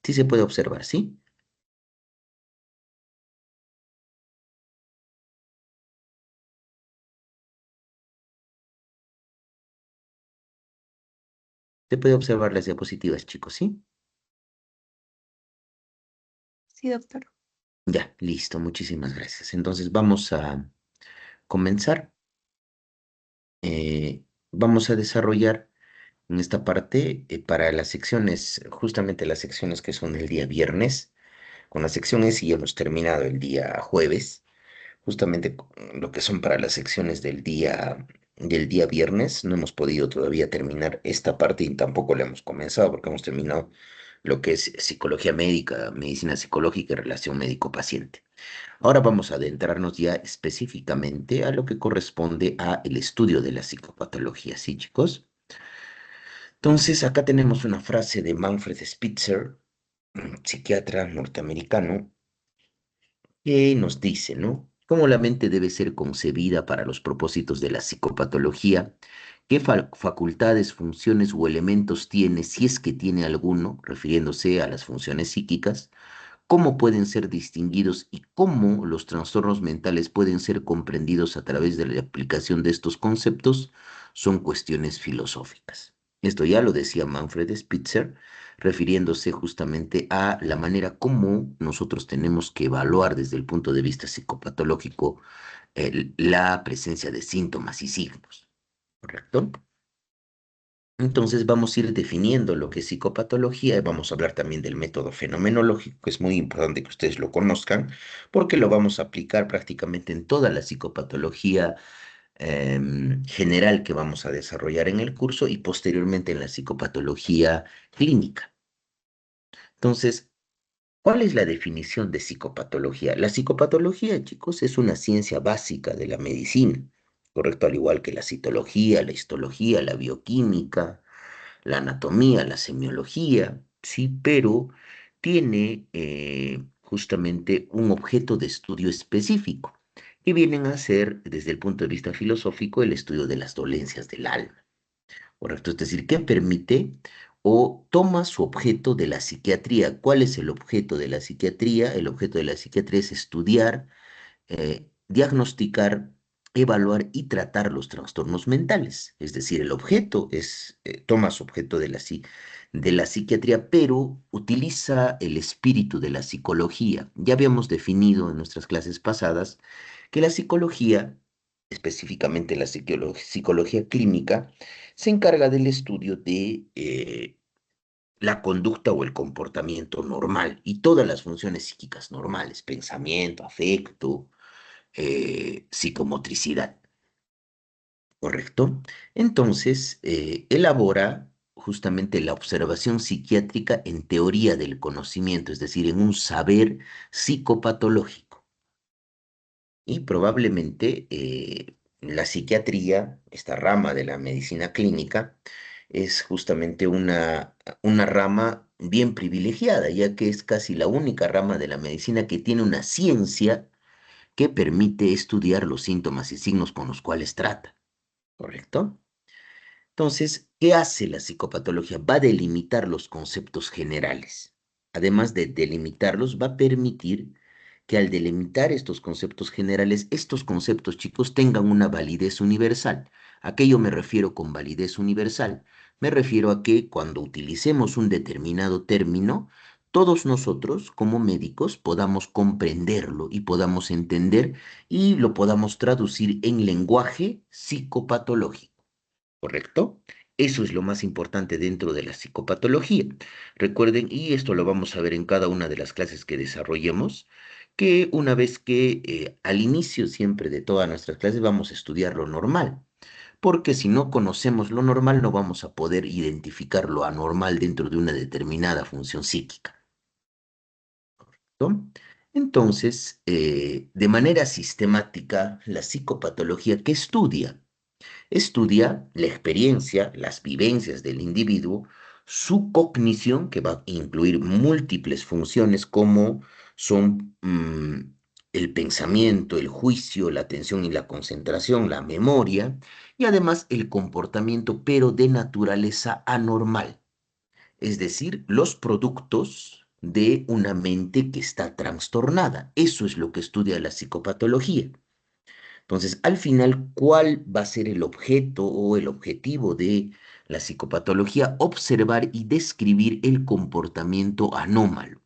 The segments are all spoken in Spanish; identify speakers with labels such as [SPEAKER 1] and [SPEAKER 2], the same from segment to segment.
[SPEAKER 1] Sí se puede observar, ¿sí? Se puede observar las diapositivas, chicos, ¿sí?
[SPEAKER 2] Sí, doctor.
[SPEAKER 1] Ya, listo, muchísimas gracias. Entonces vamos a comenzar. Vamos a desarrollar en esta parte para las secciones, justamente las secciones que son el día viernes. Con las secciones y hemos terminado el día jueves. Justamente con lo que son para las secciones del día viernes, no hemos podido todavía terminar esta parte y tampoco la hemos comenzado porque hemos terminado lo que es psicología médica, medicina psicológica y relación médico-paciente. Ahora vamos a adentrarnos ya específicamente a lo que corresponde a el estudio de la psicopatología, ¿sí, chicos? Entonces, acá tenemos una frase de Manfred Spitzer, psiquiatra norteamericano, que nos dice, ¿no? Cómo la mente debe ser concebida para los propósitos de la psicopatología, qué facultades, funciones o elementos tiene, si es que tiene alguno, refiriéndose a las funciones psíquicas, cómo pueden ser distinguidos y cómo los trastornos mentales pueden ser comprendidos a través de la aplicación de estos conceptos, son cuestiones filosóficas. Esto ya lo decía Manfred Spitzer, refiriéndose justamente a la manera como nosotros tenemos que evaluar desde el punto de vista psicopatológico la presencia de síntomas y signos, ¿correcto? Entonces vamos a ir definiendo lo que es psicopatología y vamos a hablar también del método fenomenológico, que es muy importante que ustedes lo conozcan, porque lo vamos a aplicar prácticamente en toda la psicopatología general que vamos a desarrollar en el curso y posteriormente en la psicopatología clínica. Entonces, ¿cuál es la definición de psicopatología? La psicopatología, chicos, es una ciencia básica de la medicina, ¿correcto? Al igual que la citología, la histología, la bioquímica, la anatomía, la semiología, sí, pero tiene justamente un objeto de estudio específico, que vienen a ser, desde el punto de vista filosófico, el estudio de las dolencias del alma, ¿correcto? Es decir, ¿qué permite o toma su objeto de la psiquiatría? ¿Cuál es el objeto de la psiquiatría? El objeto de la psiquiatría es estudiar, diagnosticar, evaluar y tratar los trastornos mentales. Es decir, el objeto es, toma su objeto de la psiquiatría, pero utiliza el espíritu de la psicología. Ya habíamos definido en nuestras clases pasadas que la psicología, específicamente la psicología clínica, se encarga del estudio de la conducta o el comportamiento normal y todas las funciones psíquicas normales, pensamiento, afecto, psicomotricidad, ¿correcto? Entonces, elabora justamente la observación psiquiátrica en teoría del conocimiento, es decir, en un saber psicopatológico. Y probablemente la psiquiatría, esta rama de la medicina clínica, es justamente una rama bien privilegiada, ya que es casi la única rama de la medicina que tiene una ciencia que permite estudiar los síntomas y signos con los cuales trata, ¿correcto? Entonces, ¿qué hace la psicopatología? Va a delimitar los conceptos generales. Además de delimitarlos, va a permitir que al delimitar estos conceptos generales, estos conceptos, chicos, tengan una validez universal. ¿A qué yo me refiero con validez universal? Me refiero a que cuando utilicemos un determinado término, todos nosotros, como médicos, podamos comprenderlo y podamos entender y lo podamos traducir en lenguaje psicopatológico. ¿Correcto? Eso es lo más importante dentro de la psicopatología. Recuerden, y esto lo vamos a ver en cada una de las clases que desarrollemos, que una vez que al inicio siempre de todas nuestras clases vamos a estudiar lo normal, porque si no conocemos lo normal no vamos a poder identificar lo anormal dentro de una determinada función psíquica. ¿No? Entonces, de manera sistemática, la psicopatología que estudia estudia la experiencia, las vivencias del individuo, su cognición, que va a incluir múltiples funciones como son el pensamiento, el juicio, la atención y la concentración, la memoria, y además el comportamiento, pero de naturaleza anormal. Es decir, los productos de una mente que está trastornada. Eso es lo que estudia la psicopatología. Entonces, al final, ¿cuál va a ser el objeto o el objetivo de la psicopatología? Observar y describir el comportamiento anómalo,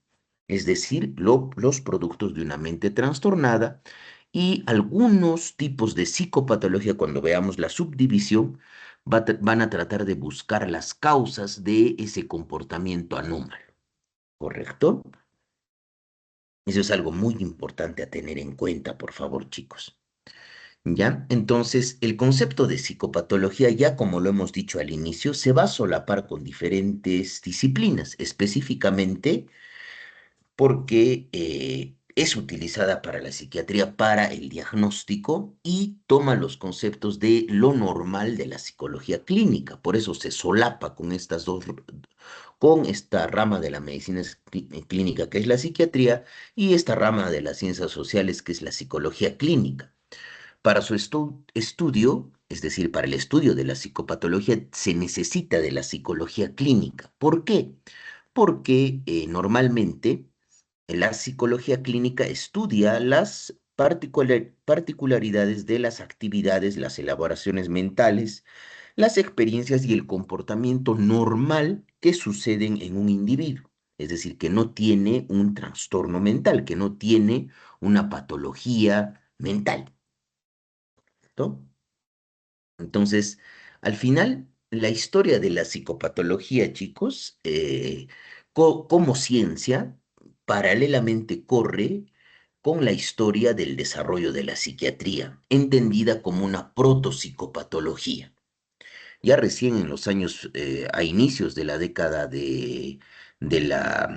[SPEAKER 1] es decir, los productos de una mente trastornada y algunos tipos de psicopatología, cuando veamos la subdivisión, van a tratar de buscar las causas de ese comportamiento anómalo, ¿correcto? Eso es algo muy importante a tener en cuenta, por favor, chicos. ¿Ya? Entonces, el concepto de psicopatología, ya como lo hemos dicho al inicio, se va a solapar con diferentes disciplinas, específicamente porque es utilizada para la psiquiatría para el diagnóstico y toma los conceptos de lo normal de la psicología clínica. Por eso se solapa con con esta rama de la medicina clínica que es la psiquiatría y esta rama de las ciencias sociales que es la psicología clínica. Para su estudio, es decir, para el estudio de la psicopatología, se necesita de la psicología clínica. ¿Por qué? Porque normalmente la psicología clínica estudia las particularidades de las actividades, las elaboraciones mentales, las experiencias y el comportamiento normal que suceden en un individuo. Es decir, que no tiene un trastorno mental, que no tiene una patología mental. ¿No? Entonces, al final, la historia de la psicopatología, chicos, como ciencia, paralelamente corre con la historia del desarrollo de la psiquiatría, entendida como una protopsicopatología. Ya recién en los años, a inicios de la década de la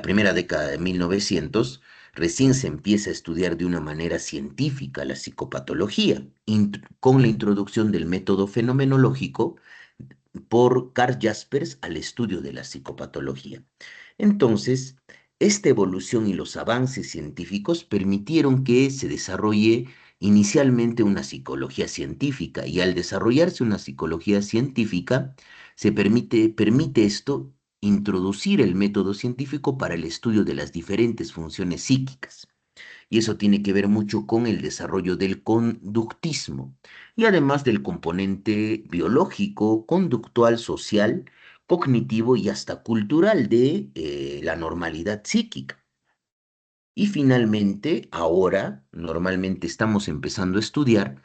[SPEAKER 1] primera década de 1900, recién se empieza a estudiar de una manera científica la psicopatología, con la introducción del método fenomenológico por Karl Jaspers al estudio de la psicopatología. Entonces, esta evolución y los avances científicos permitieron que se desarrolle inicialmente una psicología científica y al desarrollarse una psicología científica, permite esto introducir el método científico para el estudio de las diferentes funciones psíquicas y eso tiene que ver mucho con el desarrollo del conductismo y además del componente biológico, conductual, social, cognitivo y hasta cultural de la normalidad psíquica. Y finalmente, ahora, normalmente estamos empezando a estudiar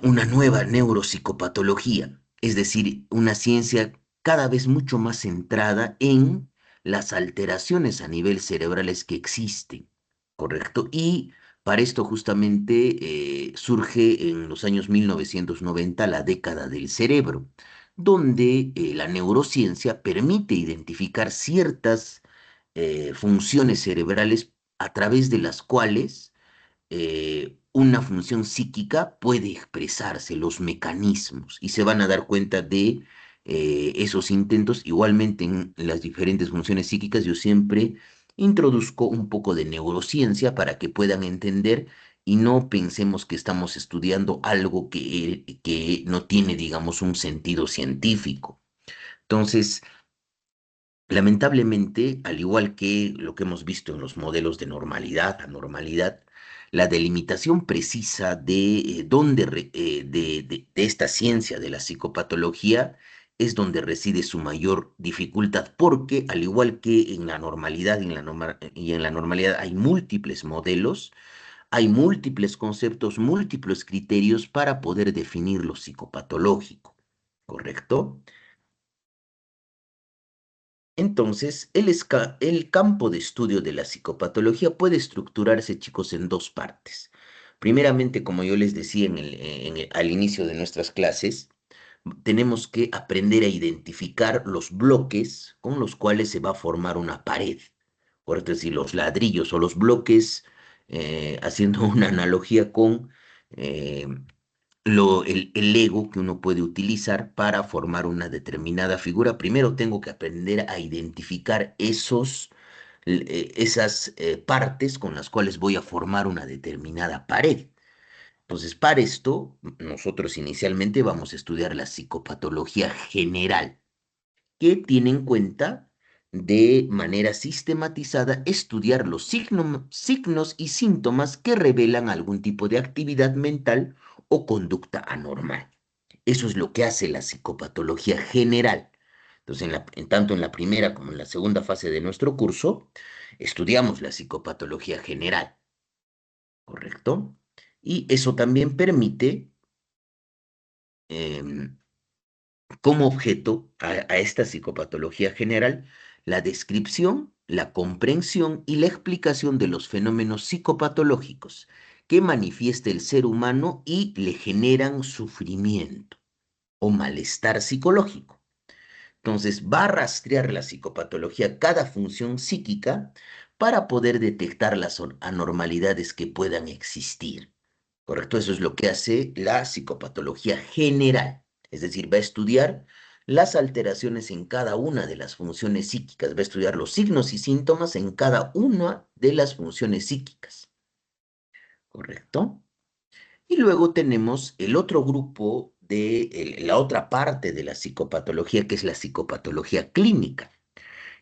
[SPEAKER 1] una nueva neuropsicopatología, es decir, una ciencia cada vez mucho más centrada en las alteraciones a nivel cerebrales que existen, ¿correcto? Y para esto justamente surge en los años 1990 la década del cerebro, donde la neurociencia permite identificar ciertas funciones cerebrales a través de las cuales una función psíquica puede expresarse, los mecanismos, y se van a dar cuenta de esos intentos. Igualmente en las diferentes funciones psíquicas yo siempre introduzco un poco de neurociencia para que puedan entender y no pensemos que estamos estudiando algo que no tiene, digamos, un sentido científico. Entonces, lamentablemente, al igual que lo que hemos visto en los modelos de normalidad, anormalidad, la delimitación precisa de de esta ciencia de la psicopatología es donde reside su mayor dificultad, porque al igual que en la normalidad y en la normalidad hay múltiples modelos, hay múltiples conceptos, múltiples criterios para poder definir lo psicopatológico, ¿correcto? Entonces, el campo de estudio de la psicopatología puede estructurarse, chicos, en dos partes. Primeramente, como yo les decía al inicio de nuestras clases, tenemos que aprender a identificar los bloques con los cuales se va a formar una pared. Por decir, los ladrillos o los bloques, haciendo una analogía con eh, el ego que uno puede utilizar para formar una determinada figura. Primero tengo que aprender a identificar esas partes con las cuales voy a formar una determinada pared. Entonces, para esto, nosotros inicialmente vamos a estudiar la psicopatología general, que tiene en cuenta de manera sistematizada estudiar los signos y síntomas que revelan algún tipo de actividad mental o conducta anormal. Eso es lo que hace la psicopatología general. Entonces, tanto en la primera como en la segunda fase de nuestro curso, estudiamos la psicopatología general, ¿correcto? Y eso también permite em, como objeto a esta psicopatología general la descripción, la comprensión y la explicación de los fenómenos psicopatológicos que manifiesta el ser humano y le generan sufrimiento o malestar psicológico. Entonces, va a rastrear la psicopatología cada función psíquica para poder detectar las anormalidades que puedan existir. ¿Correcto? Eso es lo que hace la psicopatología general. Es decir, va a estudiar las alteraciones en cada una de las funciones psíquicas, va a estudiar los signos y síntomas en cada una de las funciones psíquicas. ¿Correcto? Y luego tenemos el otro grupo la otra parte de la psicopatología, que es la psicopatología clínica.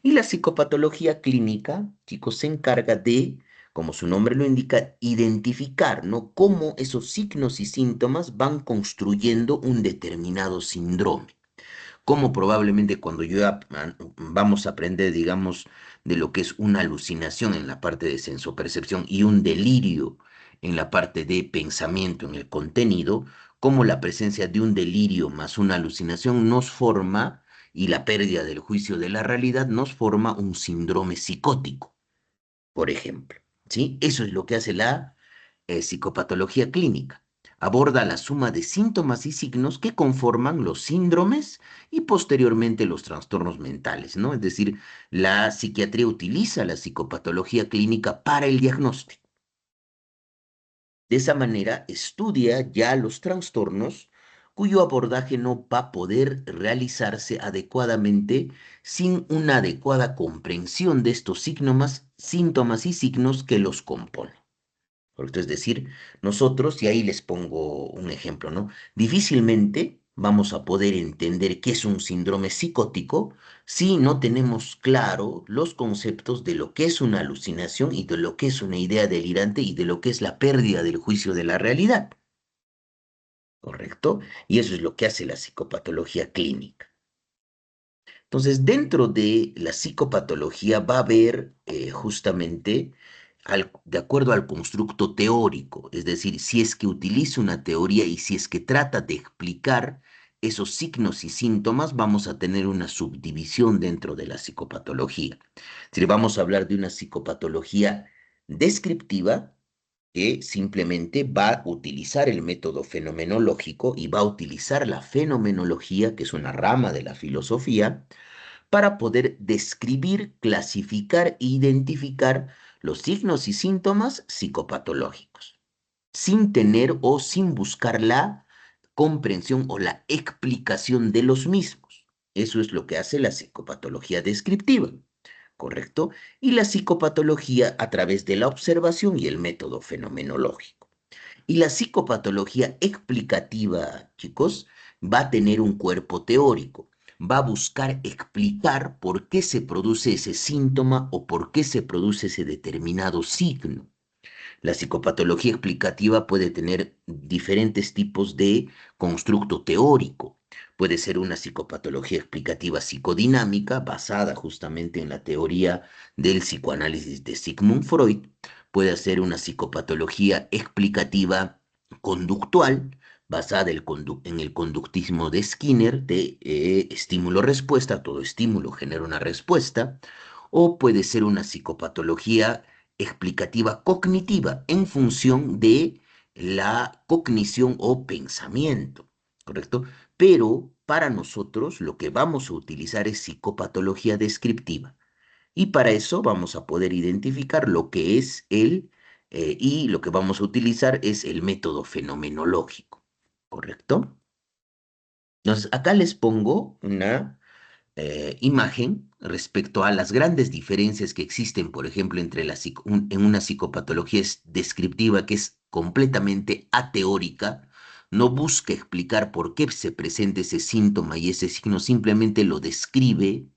[SPEAKER 1] Y la psicopatología clínica, chicos, se encarga de, como su nombre lo indica, identificar, ¿no? Cómo esos signos y síntomas van construyendo un determinado síndrome. Como probablemente cuando vamos a aprender, digamos, de lo que es una alucinación en la parte de sensopercepción y un delirio en la parte de pensamiento, en el contenido, como la presencia de un delirio más una alucinación nos forma, y la pérdida del juicio de la realidad nos forma un síndrome psicótico, por ejemplo. ¿Sí? Eso es lo que hace la psicopatología clínica. Aborda la suma de síntomas y signos que conforman los síndromes y posteriormente los trastornos mentales, ¿no? Es decir, la psiquiatría utiliza la psicopatología clínica para el diagnóstico. De esa manera, estudia ya los trastornos cuyo abordaje no va a poder realizarse adecuadamente sin una adecuada comprensión de estos síntomas y signos que los componen. Correcto, es decir, nosotros, y ahí les pongo un ejemplo, ¿no? Difícilmente vamos a poder entender qué es un síndrome psicótico si no tenemos claro los conceptos de lo que es una alucinación y de lo que es una idea delirante y de lo que es la pérdida del juicio de la realidad, ¿correcto? Y eso es lo que hace la psicopatología clínica. Entonces, dentro de la psicopatología va a haber justamente, de acuerdo al constructo teórico, es decir, si es que utiliza una teoría y si es que trata de explicar esos signos y síntomas, vamos a tener una subdivisión dentro de la psicopatología. Es decir, vamos a hablar de una psicopatología descriptiva que simplemente va a utilizar el método fenomenológico y va a utilizar la fenomenología, que es una rama de la filosofía, para poder describir, clasificar e identificar los signos y síntomas psicopatológicos, sin tener o sin buscar la comprensión o la explicación de los mismos. Eso es lo que hace la psicopatología descriptiva, ¿correcto? Y la psicopatología a través de la observación y el método fenomenológico. Y la psicopatología explicativa, chicos, va a tener un cuerpo teórico. Va a buscar explicar por qué se produce ese síntoma o por qué se produce ese determinado signo. La psicopatología explicativa puede tener diferentes tipos de constructo teórico. Puede ser una psicopatología explicativa psicodinámica basada justamente en la teoría del psicoanálisis de Sigmund Freud. Puede ser una psicopatología explicativa conductual basada en el conductismo de Skinner, de estímulo-respuesta. Todo estímulo genera una respuesta. O puede ser una psicopatología explicativa cognitiva en función de la cognición o pensamiento, ¿correcto? Pero para nosotros lo que vamos a utilizar es psicopatología descriptiva. Y para eso vamos a poder identificar lo que es y lo que vamos a utilizar es el método fenomenológico, ¿correcto? Entonces, acá les pongo una imagen respecto a las grandes diferencias que existen, por ejemplo, entre en una psicopatología descriptiva que es completamente ateórica, no busca explicar por qué se presenta ese síntoma y ese signo, simplemente lo describe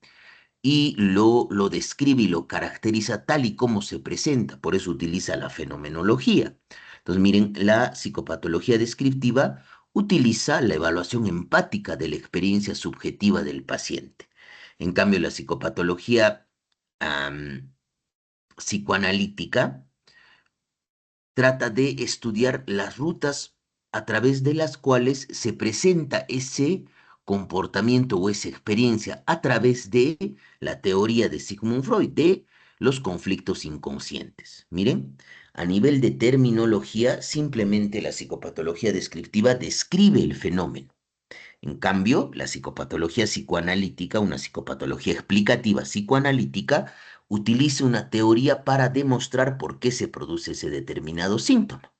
[SPEAKER 1] y lo describe y lo caracteriza tal y como se presenta, por eso utiliza la fenomenología. Entonces, miren, la psicopatología descriptiva utiliza la evaluación empática de la experiencia subjetiva del paciente. En cambio, la psicopatología psicoanalítica trata de estudiar las rutas a través de las cuales se presenta ese comportamiento o esa experiencia a través de la teoría de Sigmund Freud, de los conflictos inconscientes. Miren, a nivel de terminología, simplemente la psicopatología descriptiva describe el fenómeno. En cambio, la psicopatología psicoanalítica, una psicopatología explicativa psicoanalítica, utiliza una teoría para demostrar por qué se produce ese determinado síntoma.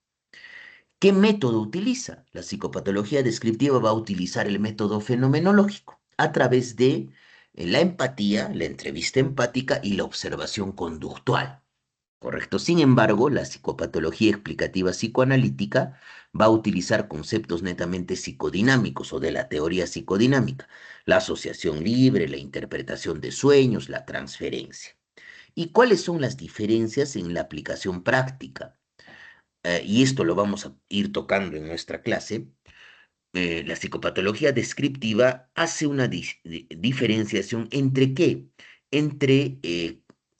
[SPEAKER 1] ¿Qué método utiliza? La psicopatología descriptiva va a utilizar el método fenomenológico a través de la empatía, la entrevista empática y la observación conductual. Correcto. Sin embargo, la psicopatología explicativa psicoanalítica va a utilizar conceptos netamente psicodinámicos o de la teoría psicodinámica, la asociación libre, la interpretación de sueños, la transferencia. ¿Y cuáles son las diferencias en la aplicación práctica? Y esto lo vamos a ir tocando en nuestra clase. La psicopatología descriptiva hace una diferenciación entre qué? Entre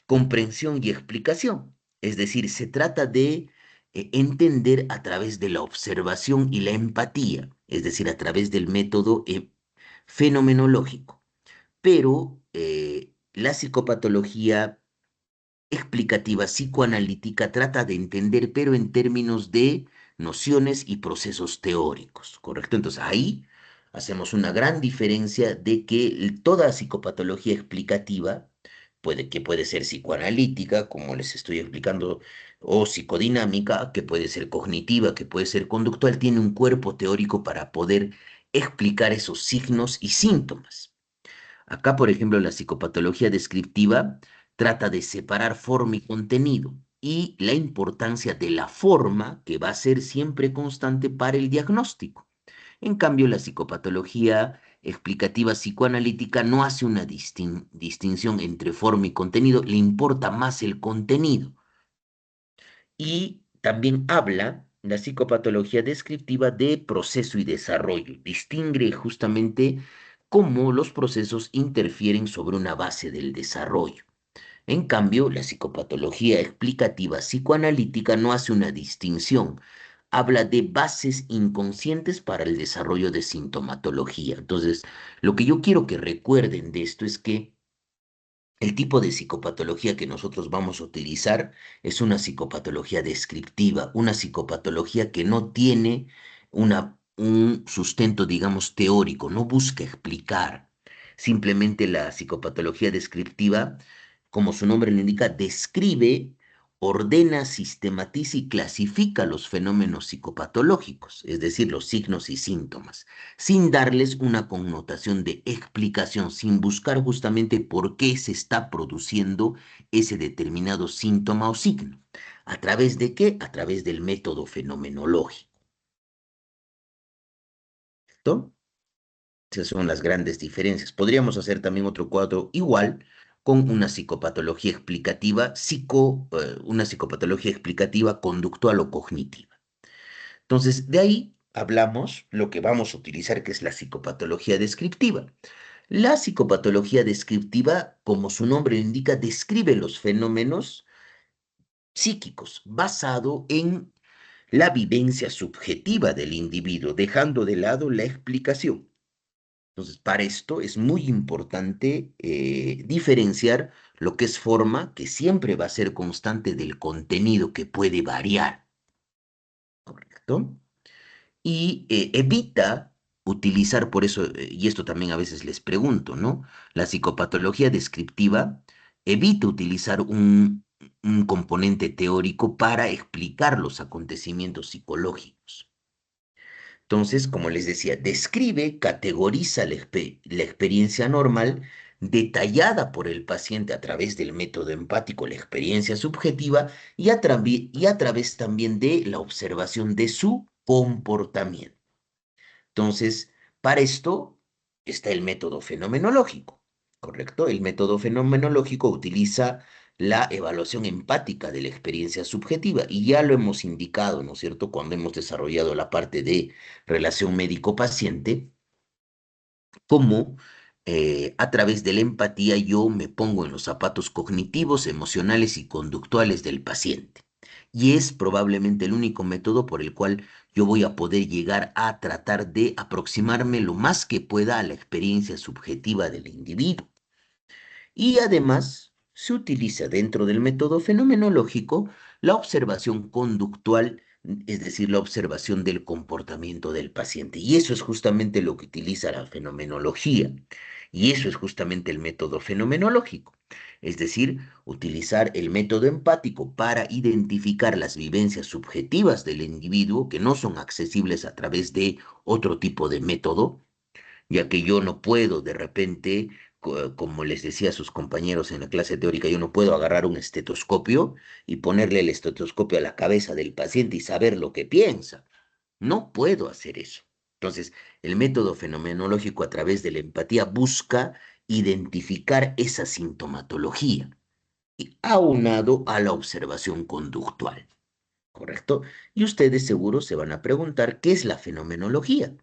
[SPEAKER 1] comprensión y explicación. Es decir, se trata de entender a través de la observación y la empatía, es decir, a través del método fenomenológico. Pero la psicopatología explicativa psicoanalítica trata de entender, pero en términos de nociones y procesos teóricos, ¿correcto? Entonces ahí hacemos una gran diferencia de que toda psicopatología explicativa puede ser psicoanalítica, como les estoy explicando, o psicodinámica, que puede ser cognitiva, que puede ser conductual, tiene un cuerpo teórico para poder explicar esos signos y síntomas. Acá, por ejemplo, la psicopatología descriptiva trata de separar forma y contenido y la importancia de la forma que va a ser siempre constante para el diagnóstico. En cambio, la psicopatología explicativa psicoanalítica no hace una distinción entre forma y contenido, le importa más el contenido. Y también habla la psicopatología descriptiva de proceso y desarrollo. Distingue justamente cómo los procesos interfieren sobre una base del desarrollo. En cambio, la psicopatología explicativa psicoanalítica no hace una distinción. Habla de bases inconscientes para el desarrollo de sintomatología. Entonces, lo que yo quiero que recuerden de esto es que el tipo de psicopatología que nosotros vamos a utilizar es una psicopatología descriptiva, una psicopatología que no tiene un sustento, digamos, teórico, no busca explicar. Simplemente la psicopatología descriptiva, como su nombre lo indica, describe, ordena, sistematiza y clasifica los fenómenos psicopatológicos, es decir, los signos y síntomas sin darles una connotación de explicación, sin buscar justamente por qué se está produciendo ese determinado síntoma o signo. ¿A través de qué? A través del método fenomenológico. ¿Cierto? Esas son las grandes diferencias. Podríamos hacer también otro cuadro igual con una psicopatología explicativa, una psicopatología explicativa conductual o cognitiva. Entonces, de ahí hablamos lo que vamos a utilizar, que es la psicopatología descriptiva. La psicopatología descriptiva, como su nombre lo indica, describe los fenómenos psíquicos basado en la vivencia subjetiva del individuo, dejando de lado la explicación. Entonces, para esto es muy importante diferenciar lo que es forma, que siempre va a ser constante, del contenido que puede variar, ¿correcto? Y evita utilizar, por eso, y esto también a veces les pregunto, ¿no? La psicopatología descriptiva evita utilizar un componente teórico para explicar los acontecimientos psicológicos. Entonces, como les decía, describe, categoriza la experiencia normal detallada por el paciente a través del método empático, la experiencia subjetiva, y a través también de la observación de su comportamiento. Entonces, para esto está el método fenomenológico. ¿correcto? El método fenomenológico utiliza la evaluación empática de la experiencia subjetiva y ya lo hemos indicado, ¿no es cierto?, cuando hemos desarrollado la parte de relación médico-paciente, cómo a través de la empatía yo me pongo en los zapatos cognitivos, emocionales y conductuales del paciente. Y es probablemente el único método por el cual yo voy a poder llegar a tratar de aproximarme lo más que pueda a la experiencia subjetiva del individuo. Y además se utiliza dentro del método fenomenológico la observación conductual, es decir, la observación del comportamiento del paciente. Y eso es justamente lo que utiliza la fenomenología. Y eso es justamente el método fenomenológico. Es decir, utilizar el método empático para identificar las vivencias subjetivas del individuo que no son accesibles a través de otro tipo de método, ya que yo no puedo de repente, como les decía a sus compañeros en la clase teórica, yo no puedo agarrar un estetoscopio y ponerle el estetoscopio a la cabeza del paciente y saber lo que piensa. No puedo hacer eso. Entonces, el método fenomenológico a través de la empatía busca identificar esa sintomatología y aunado a la observación conductual, ¿correcto? Y ustedes seguro se van a preguntar, ¿qué es la fenomenología?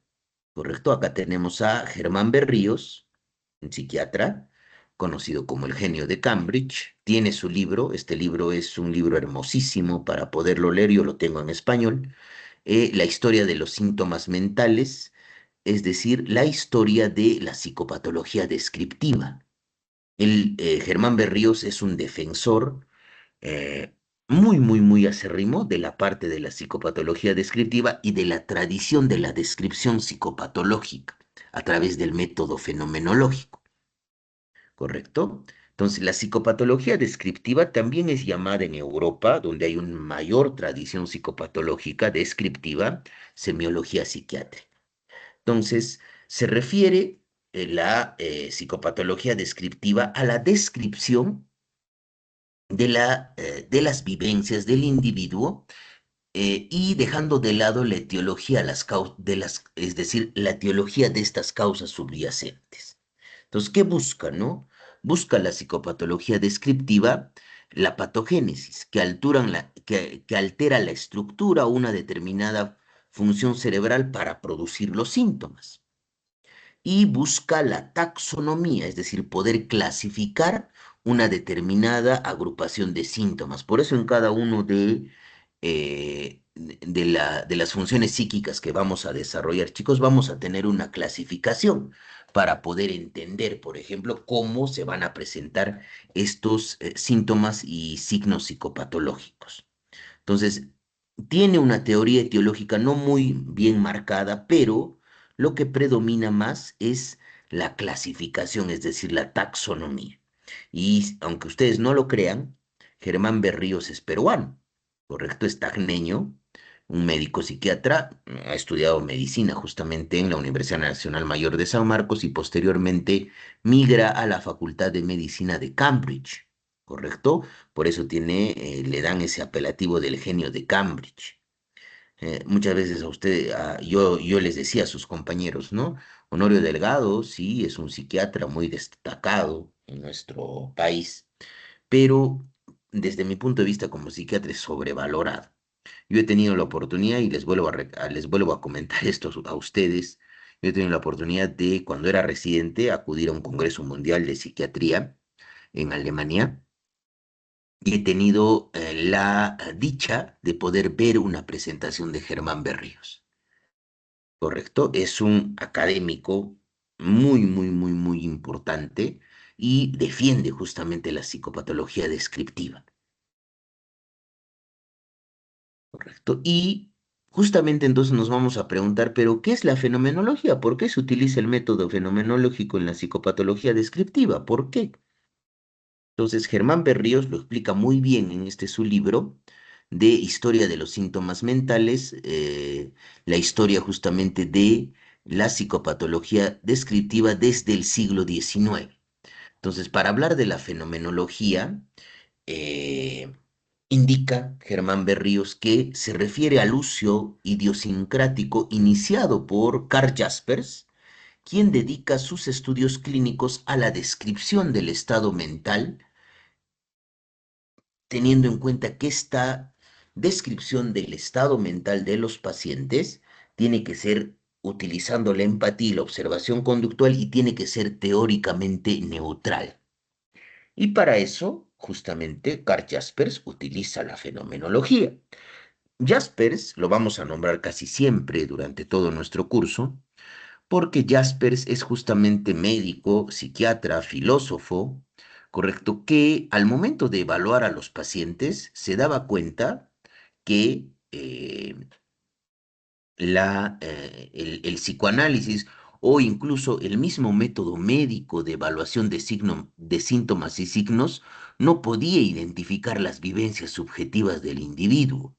[SPEAKER 1] Correcto, acá tenemos a Germán Berríos, un psiquiatra, conocido como el genio de Cambridge. Tiene su libro, este libro es un libro hermosísimo para poderlo leer, yo lo tengo en español. La historia de los síntomas mentales, es decir, la historia de la psicopatología descriptiva. Germán Berríos es un defensor eh, muy acérrimo de la parte de la psicopatología descriptiva y de la tradición de la descripción psicopatológica a través del método fenomenológico, ¿correcto? Entonces, la psicopatología descriptiva también es llamada en Europa, donde hay una mayor tradición psicopatológica descriptiva, semiología psiquiátrica. Entonces, se refiere la psicopatología descriptiva a la descripción de las vivencias del individuo y dejando de lado la etiología, es decir, la etiología de estas causas subyacentes. Entonces, ¿qué busca, no? Busca la psicopatología descriptiva, la patogénesis, que altera la estructura o una determinada función cerebral para producir los síntomas y busca la taxonomía, es decir, poder clasificar una determinada agrupación de síntomas. Por eso en cada uno de las funciones psíquicas que vamos a desarrollar, chicos, vamos a tener una clasificación para poder entender, por ejemplo, cómo se van a presentar estos síntomas y signos psicopatológicos. Entonces, tiene una teoría etiológica no muy bien marcada, pero lo que predomina más es la clasificación, es decir, la taxonomía. Y aunque ustedes no lo crean, Germán Berríos es peruano, ¿correcto? Es tagneño, un médico psiquiatra, ha estudiado medicina justamente en la Universidad Nacional Mayor de San Marcos y posteriormente migra a la Facultad de Medicina de Cambridge, ¿correcto? Por eso le dan ese apelativo del genio de Cambridge. Muchas veces yo les decía a sus compañeros, ¿no? Honorio Delgado, sí, es un psiquiatra muy destacado en nuestro país, pero desde mi punto de vista como psiquiatra es sobrevalorado. Yo he tenido la oportunidad, y les vuelvo a comentar esto a ustedes, yo he tenido la oportunidad de, cuando era residente, acudir a un Congreso Mundial de Psiquiatría en Alemania y he tenido la dicha de poder ver una presentación de Germán Berríos, ¿correcto? Es un académico muy importante y defiende justamente la psicopatología descriptiva, ¿correcto? Y justamente entonces nos vamos a preguntar, ¿pero qué es la fenomenología? ¿Por qué se utiliza el método fenomenológico en la psicopatología descriptiva? ¿Por qué? Entonces, Germán Berríos lo explica muy bien en este su libro de Historia de los síntomas mentales, la historia justamente de la psicopatología descriptiva desde el siglo XIX. Entonces, para hablar de la fenomenología, eh, indica Germán Berríos que se refiere al uso idiosincrático iniciado por Karl Jaspers, quien dedica sus estudios clínicos a la descripción del estado mental, teniendo en cuenta que esta descripción del estado mental de los pacientes tiene que ser utilizando la empatía y la observación conductual y tiene que ser teóricamente neutral. Y para eso, justamente, Karl Jaspers utiliza la fenomenología. Jaspers lo vamos a nombrar casi siempre durante todo nuestro curso, porque Jaspers es justamente médico, psiquiatra, filósofo, correcto, que al momento de evaluar a los pacientes se daba cuenta que el psicoanálisis o incluso el mismo método médico de evaluación de síntomas y signos no podía identificar las vivencias subjetivas del individuo.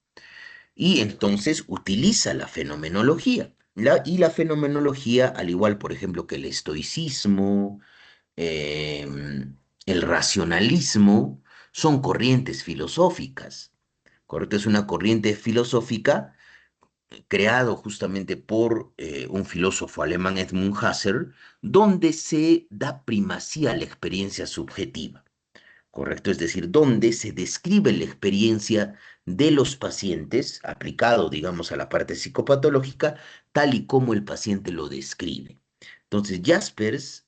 [SPEAKER 1] Y entonces utiliza la fenomenología. Y la fenomenología, al igual, por ejemplo, que el estoicismo, el racionalismo, son corrientes filosóficas. ¿Correcto? Es una corriente filosófica creado justamente por un filósofo alemán, Edmund Husserl, donde se da primacía a la experiencia subjetiva. ¿Correcto? Es decir, donde se describe la experiencia de los pacientes, aplicado, digamos, a la parte psicopatológica, tal y como el paciente lo describe. Entonces, Jaspers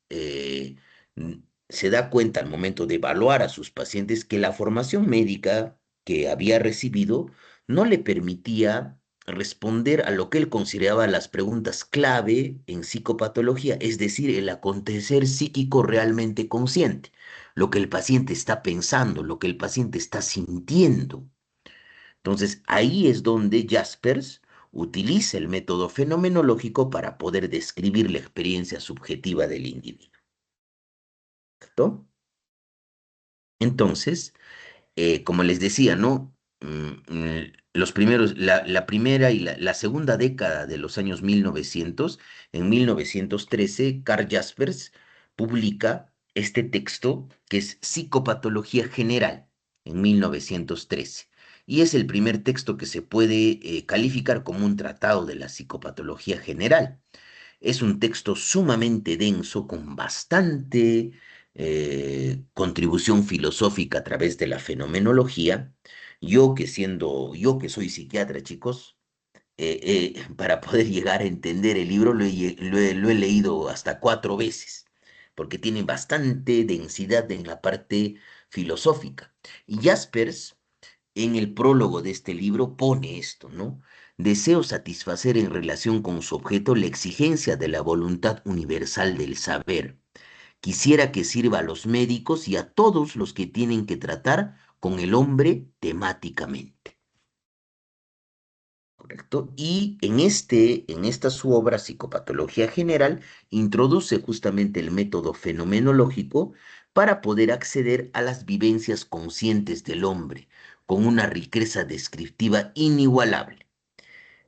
[SPEAKER 1] se da cuenta al momento de evaluar a sus pacientes que la formación médica que había recibido no le permitía responder a lo que él consideraba las preguntas clave en psicopatología, es decir, el acontecer psíquico realmente consciente, lo que el paciente está pensando, lo que el paciente está sintiendo. Entonces, ahí es donde Jaspers utiliza el método fenomenológico para poder describir la experiencia subjetiva del individuo. ¿Correcto? Entonces, como les decía, ¿no? Los primeros, la primera y la segunda década de los años 1900, en 1913, Karl Jaspers publica este texto que es Psicopatología General, en 1913. Y es el primer texto que se puede calificar como un tratado de la psicopatología general. Es un texto sumamente denso, con bastante contribución filosófica a través de la fenomenología. Yo que soy psiquiatra, chicos, para poder llegar a entender el libro lo he leído hasta 4 veces, porque tiene bastante densidad en la parte filosófica. Y Jaspers en el prólogo de este libro pone esto, ¿no? Deseo satisfacer en relación con su objeto la exigencia de la voluntad universal del saber. Quisiera que sirva a los médicos y a todos los que tienen que tratar con el hombre temáticamente. ¿Correcto? Y en esta su obra, Psicopatología General, introduce justamente el método fenomenológico para poder acceder a las vivencias conscientes del hombre, con una riqueza descriptiva inigualable.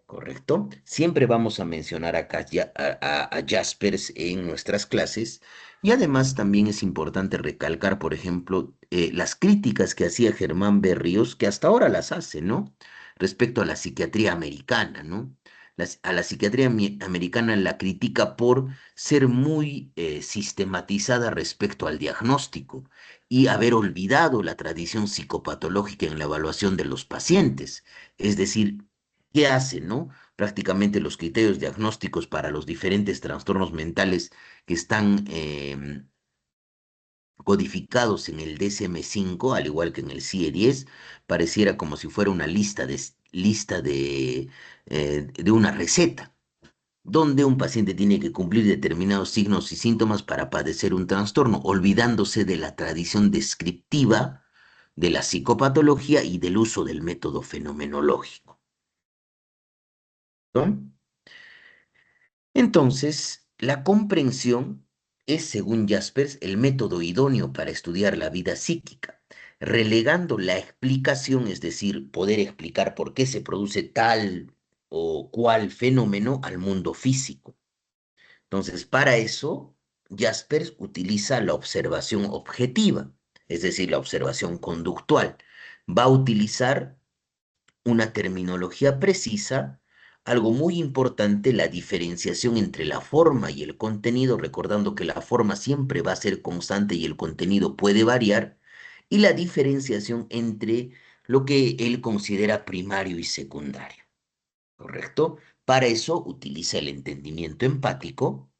[SPEAKER 1] ¿Correcto? Siempre vamos a mencionar acá a Jaspers en nuestras clases y además también es importante recalcar, por ejemplo, las críticas que hacía Germán Berríos, que hasta ahora las hace, ¿no? Respecto a la psiquiatría americana, ¿no? A la psiquiatría americana la critica por ser muy sistematizada respecto al diagnóstico y haber olvidado la tradición psicopatológica en la evaluación de los pacientes. Es decir, ¿qué hace, no? Prácticamente los criterios diagnósticos para los diferentes trastornos mentales que están codificados en el DSM-5, al igual que en el CIE-10, pareciera como si fuera una lista de una receta, donde un paciente tiene que cumplir determinados signos y síntomas para padecer un trastorno, olvidándose de la tradición descriptiva de la psicopatología y del uso del método fenomenológico, ¿no? Entonces, la comprensión es, según Jaspers, el método idóneo para estudiar la vida psíquica, relegando la explicación, es decir, poder explicar por qué se produce tal o cual fenómeno al mundo físico. Entonces, para eso, Jaspers utiliza la observación objetiva, es decir, la observación conductual. Va a utilizar una terminología precisa Algo muy importante, la diferenciación entre la forma y el contenido, recordando que la forma siempre va a ser constante y el contenido puede variar, y la diferenciación entre lo que él considera primario y secundario, ¿correcto? Para eso utiliza el entendimiento empático,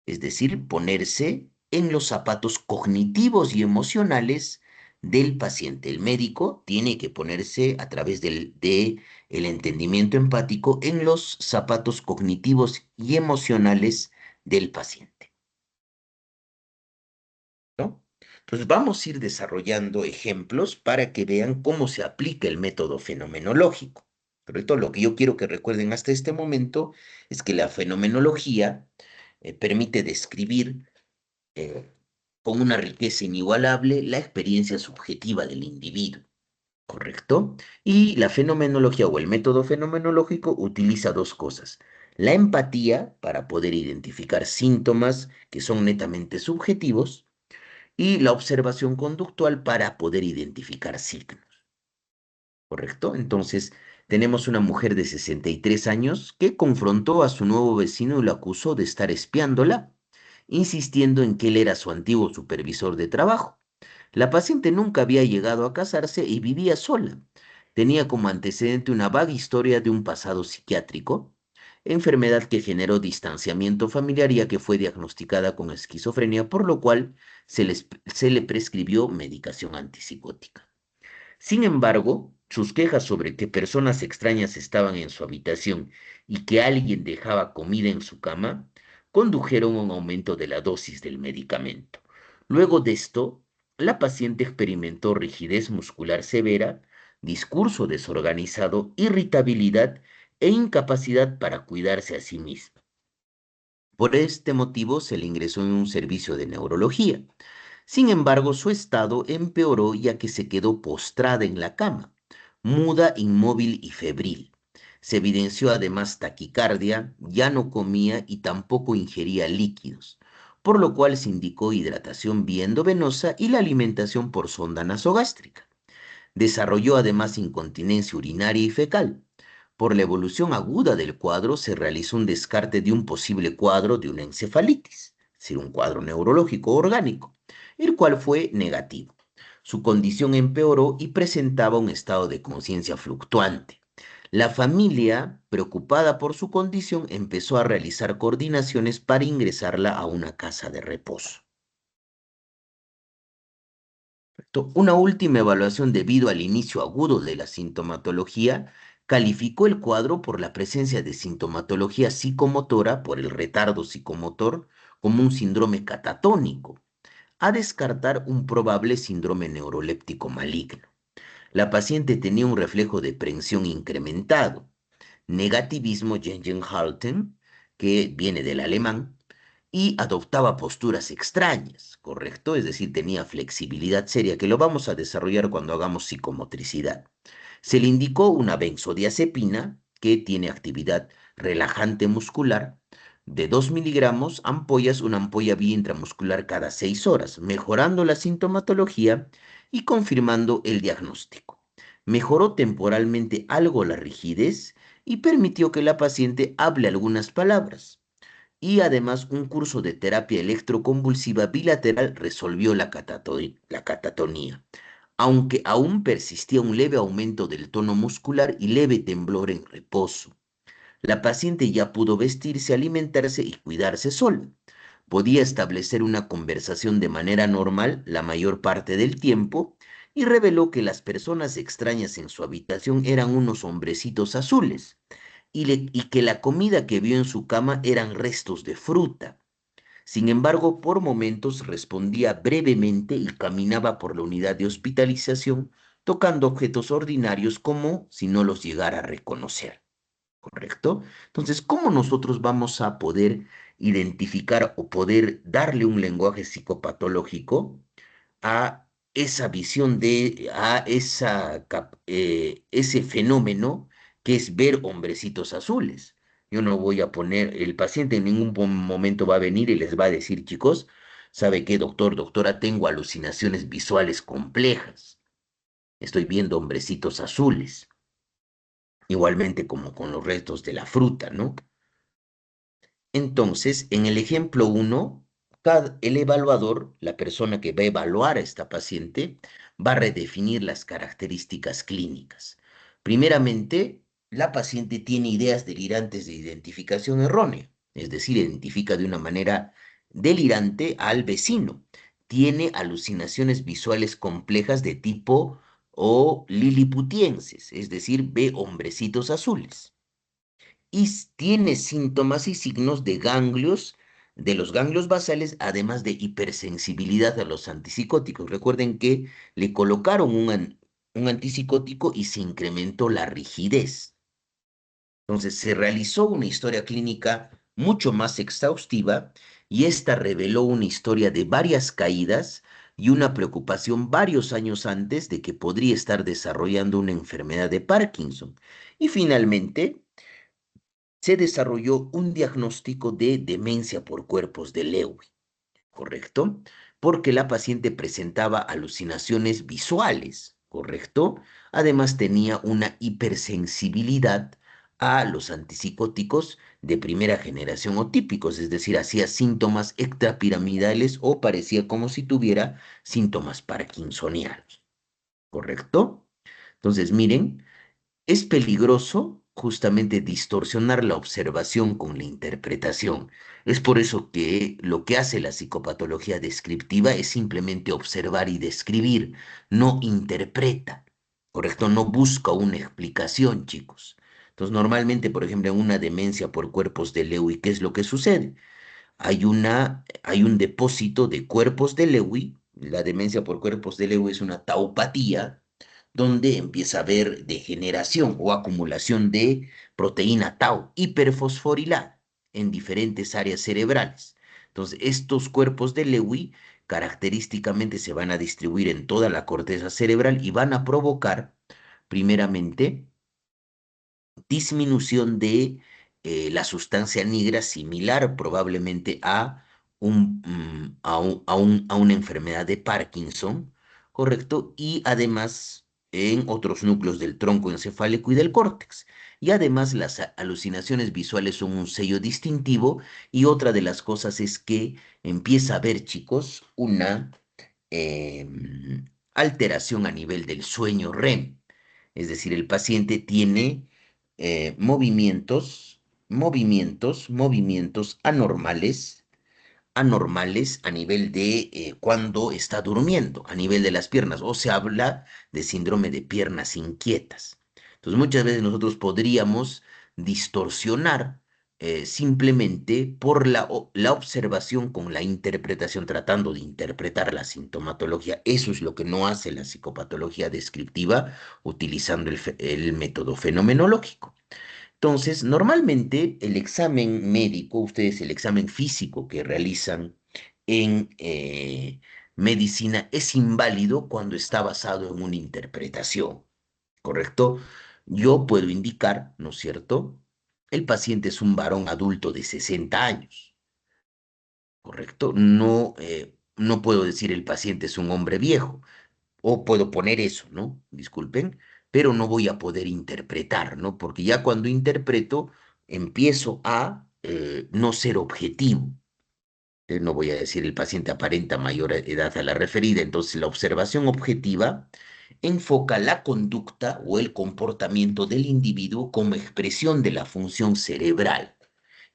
[SPEAKER 1] es decir, ponerse en los zapatos cognitivos y emocionales del paciente. El médico tiene que ponerse a través de el entendimiento empático en los zapatos cognitivos y emocionales del paciente, ¿no? Entonces vamos a ir desarrollando ejemplos para que vean cómo se aplica el método fenomenológico. ¿Correcto? Lo que yo quiero que recuerden hasta este momento es que la fenomenología permite describir eh, con una riqueza inigualable la experiencia subjetiva del individuo, ¿correcto? Y la fenomenología o el método fenomenológico utiliza dos cosas. La empatía para poder identificar síntomas que son netamente subjetivos y la observación conductual para poder identificar signos, ¿correcto? Entonces, tenemos una mujer de 63 años que confrontó a su nuevo vecino y lo acusó de estar espiándola, insistiendo en que él era su antiguo supervisor de trabajo. La paciente nunca había llegado a casarse y vivía sola. Tenía como antecedente una vaga historia de un pasado psiquiátrico, enfermedad que generó distanciamiento familiar ya que fue diagnosticada con esquizofrenia, por lo cual se le prescribió medicación antipsicótica. Sin embargo, sus quejas sobre que personas extrañas estaban en su habitación y que alguien dejaba comida en su cama condujeron a un aumento de la dosis del medicamento. Luego de esto, la paciente experimentó rigidez muscular severa, discurso desorganizado, irritabilidad e incapacidad para cuidarse a sí misma. Por este motivo se le ingresó en un servicio de neurología. Sin embargo, su estado empeoró ya que se quedó postrada en la cama, muda, inmóvil y febril. Se evidenció además taquicardia, ya no comía y tampoco ingería líquidos, por lo cual se indicó hidratación vía endovenosa y la alimentación por sonda nasogástrica. Desarrolló además incontinencia urinaria y fecal. Por la evolución aguda del cuadro se realizó un descarte de un posible cuadro de una encefalitis, es decir, un cuadro neurológico orgánico, el cual fue negativo. Su condición empeoró y presentaba un estado de conciencia fluctuante. La familia, preocupada por su condición, empezó a realizar coordinaciones para ingresarla a una casa de reposo. Una última evaluación debido al inicio agudo de la sintomatología calificó el cuadro por la presencia de sintomatología psicomotora por el retardo psicomotor como un síndrome catatónico, a descartar un probable síndrome neuroléptico maligno. La paciente tenía un reflejo de prensión incrementado, negativismo Gegenhalten, que viene del alemán, y adoptaba posturas extrañas, ¿correcto? Es decir, tenía flexibilidad seria, que lo vamos a desarrollar cuando hagamos psicomotricidad. Se le indicó una benzodiazepina que tiene actividad relajante muscular de 2 miligramos, ampollas, una ampolla vía intramuscular cada 6 horas, mejorando la sintomatología y confirmando el diagnóstico. Mejoró temporalmente algo la rigidez y permitió que la paciente hable algunas palabras. Y además un curso de terapia electroconvulsiva bilateral resolvió la catatonía, aunque aún persistía un leve aumento del tono muscular y leve temblor en reposo. La paciente ya pudo vestirse, alimentarse y cuidarse sola. Podía establecer una conversación de manera normal la mayor parte del tiempo y reveló que las personas extrañas en su habitación eran unos hombrecitos azules y que la comida que vio en su cama eran restos de fruta. Sin embargo, por momentos respondía brevemente y caminaba por la unidad de hospitalización, tocando objetos ordinarios como si no los llegara a reconocer. ¿Correcto? Entonces, ¿cómo nosotros vamos a poder identificar o poder darle un lenguaje psicopatológico a esa visión ese fenómeno que es ver hombrecitos azules? Yo no voy a poner, el paciente en ningún momento va a venir y les va a decir, chicos, ¿sabe qué, doctor, doctora? Tengo alucinaciones visuales complejas. Estoy viendo hombrecitos azules. igualmente como con los restos de la fruta, ¿no? Entonces, en el ejemplo uno, el evaluador, la persona que va a evaluar a esta paciente, va a redefinir las características clínicas. Primeramente, la paciente tiene ideas delirantes de identificación errónea, es decir, identifica de una manera delirante al vecino. Tiene alucinaciones visuales complejas de tipo o liliputienses, es decir, ve hombrecitos azules y tiene síntomas y signos de ganglios, de los ganglios basales, además de hipersensibilidad a los antipsicóticos. Recuerden que le colocaron un antipsicótico y se incrementó la rigidez. Entonces, se realizó una historia clínica mucho más exhaustiva y esta reveló una historia de varias caídas y una preocupación varios años antes de que podría estar desarrollando una enfermedad de Parkinson. Y finalmente, se desarrolló un diagnóstico de demencia por cuerpos de Lewy, ¿correcto? Porque la paciente presentaba alucinaciones visuales, ¿correcto? Además tenía una hipersensibilidad a los antipsicóticos de primera generación o típicos, es decir, hacía síntomas extrapiramidales o parecía como si tuviera síntomas parkinsonianos, ¿correcto? Entonces, miren, es peligroso justamente distorsionar la observación con la interpretación. Es por eso que lo que hace la psicopatología descriptiva es simplemente observar y describir, no interpreta, ¿correcto? No busca una explicación, chicos. Entonces, normalmente, por ejemplo, en una demencia por cuerpos de Lewy, ¿qué es lo que sucede? Hay un depósito de cuerpos de Lewy. La demencia por cuerpos de Lewy es una taupatía donde empieza a haber degeneración o acumulación de proteína tau hiperfosforilada en diferentes áreas cerebrales. Entonces, estos cuerpos de Lewy característicamente se van a distribuir en toda la corteza cerebral y van a provocar, primeramente, disminución de la sustancia negra similar probablemente a una enfermedad de Parkinson, ¿correcto? Y además en otros núcleos del tronco encefálico y del córtex. Y además las alucinaciones visuales son un sello distintivo y otra de las cosas es que empieza a haber, chicos, una alteración a nivel del sueño REM. Es decir, el paciente tiene movimientos anormales a nivel de cuando está durmiendo, a nivel de las piernas, o se habla de síndrome de piernas inquietas. Entonces, muchas veces nosotros podríamos distorsionar simplemente por la observación con la interpretación, tratando de interpretar la sintomatología. Eso es lo que no hace la psicopatología descriptiva utilizando el método fenomenológico. Entonces, normalmente el examen médico, ustedes el examen físico que realizan en medicina es inválido cuando está basado en una interpretación, ¿correcto? Yo puedo indicar, ¿no es cierto? El paciente es un varón adulto de 60 años, ¿correcto? No, no puedo decir el paciente es un hombre viejo. O puedo poner eso, ¿no? Disculpen, pero no voy a poder interpretar, ¿no? Porque ya cuando interpreto empiezo a no ser objetivo. No voy a decir el paciente aparenta mayor edad a la referida. Entonces, la observación objetiva enfoca la conducta o el comportamiento del individuo como expresión de la función cerebral.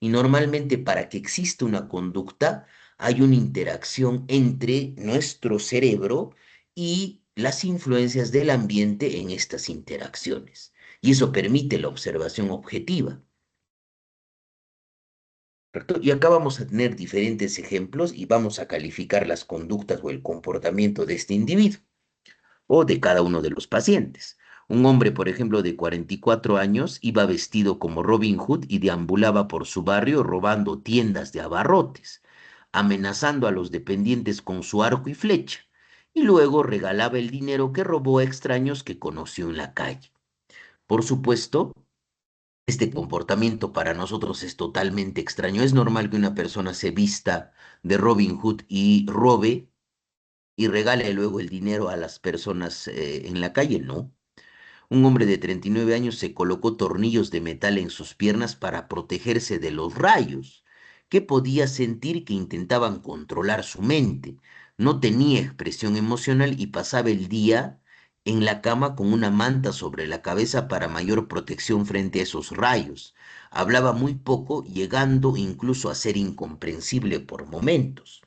[SPEAKER 1] Y normalmente para que exista una conducta hay una interacción entre nuestro cerebro y las influencias del ambiente en estas interacciones. Y eso permite la observación objetiva. ¿Correcto? Y acá vamos a tener diferentes ejemplos y vamos a calificar las conductas o el comportamiento de este individuo o de cada uno de los pacientes. Un hombre, por ejemplo, de 44 años iba vestido como Robin Hood y deambulaba por su barrio robando tiendas de abarrotes, amenazando a los dependientes con su arco y flecha, y luego regalaba el dinero que robó a extraños que conoció en la calle. Por supuesto, este comportamiento para nosotros es totalmente extraño. Es normal que una persona se vista de Robin Hood y robe y regale luego el dinero a las personas en la calle, ¿no? Un hombre de 39 años se colocó tornillos de metal en sus piernas para protegerse de los rayos, que podía sentir que intentaban controlar su mente. No tenía expresión emocional y pasaba el día en la cama con una manta sobre la cabeza para mayor protección frente a esos rayos. Hablaba muy poco, llegando incluso a ser incomprensible por momentos.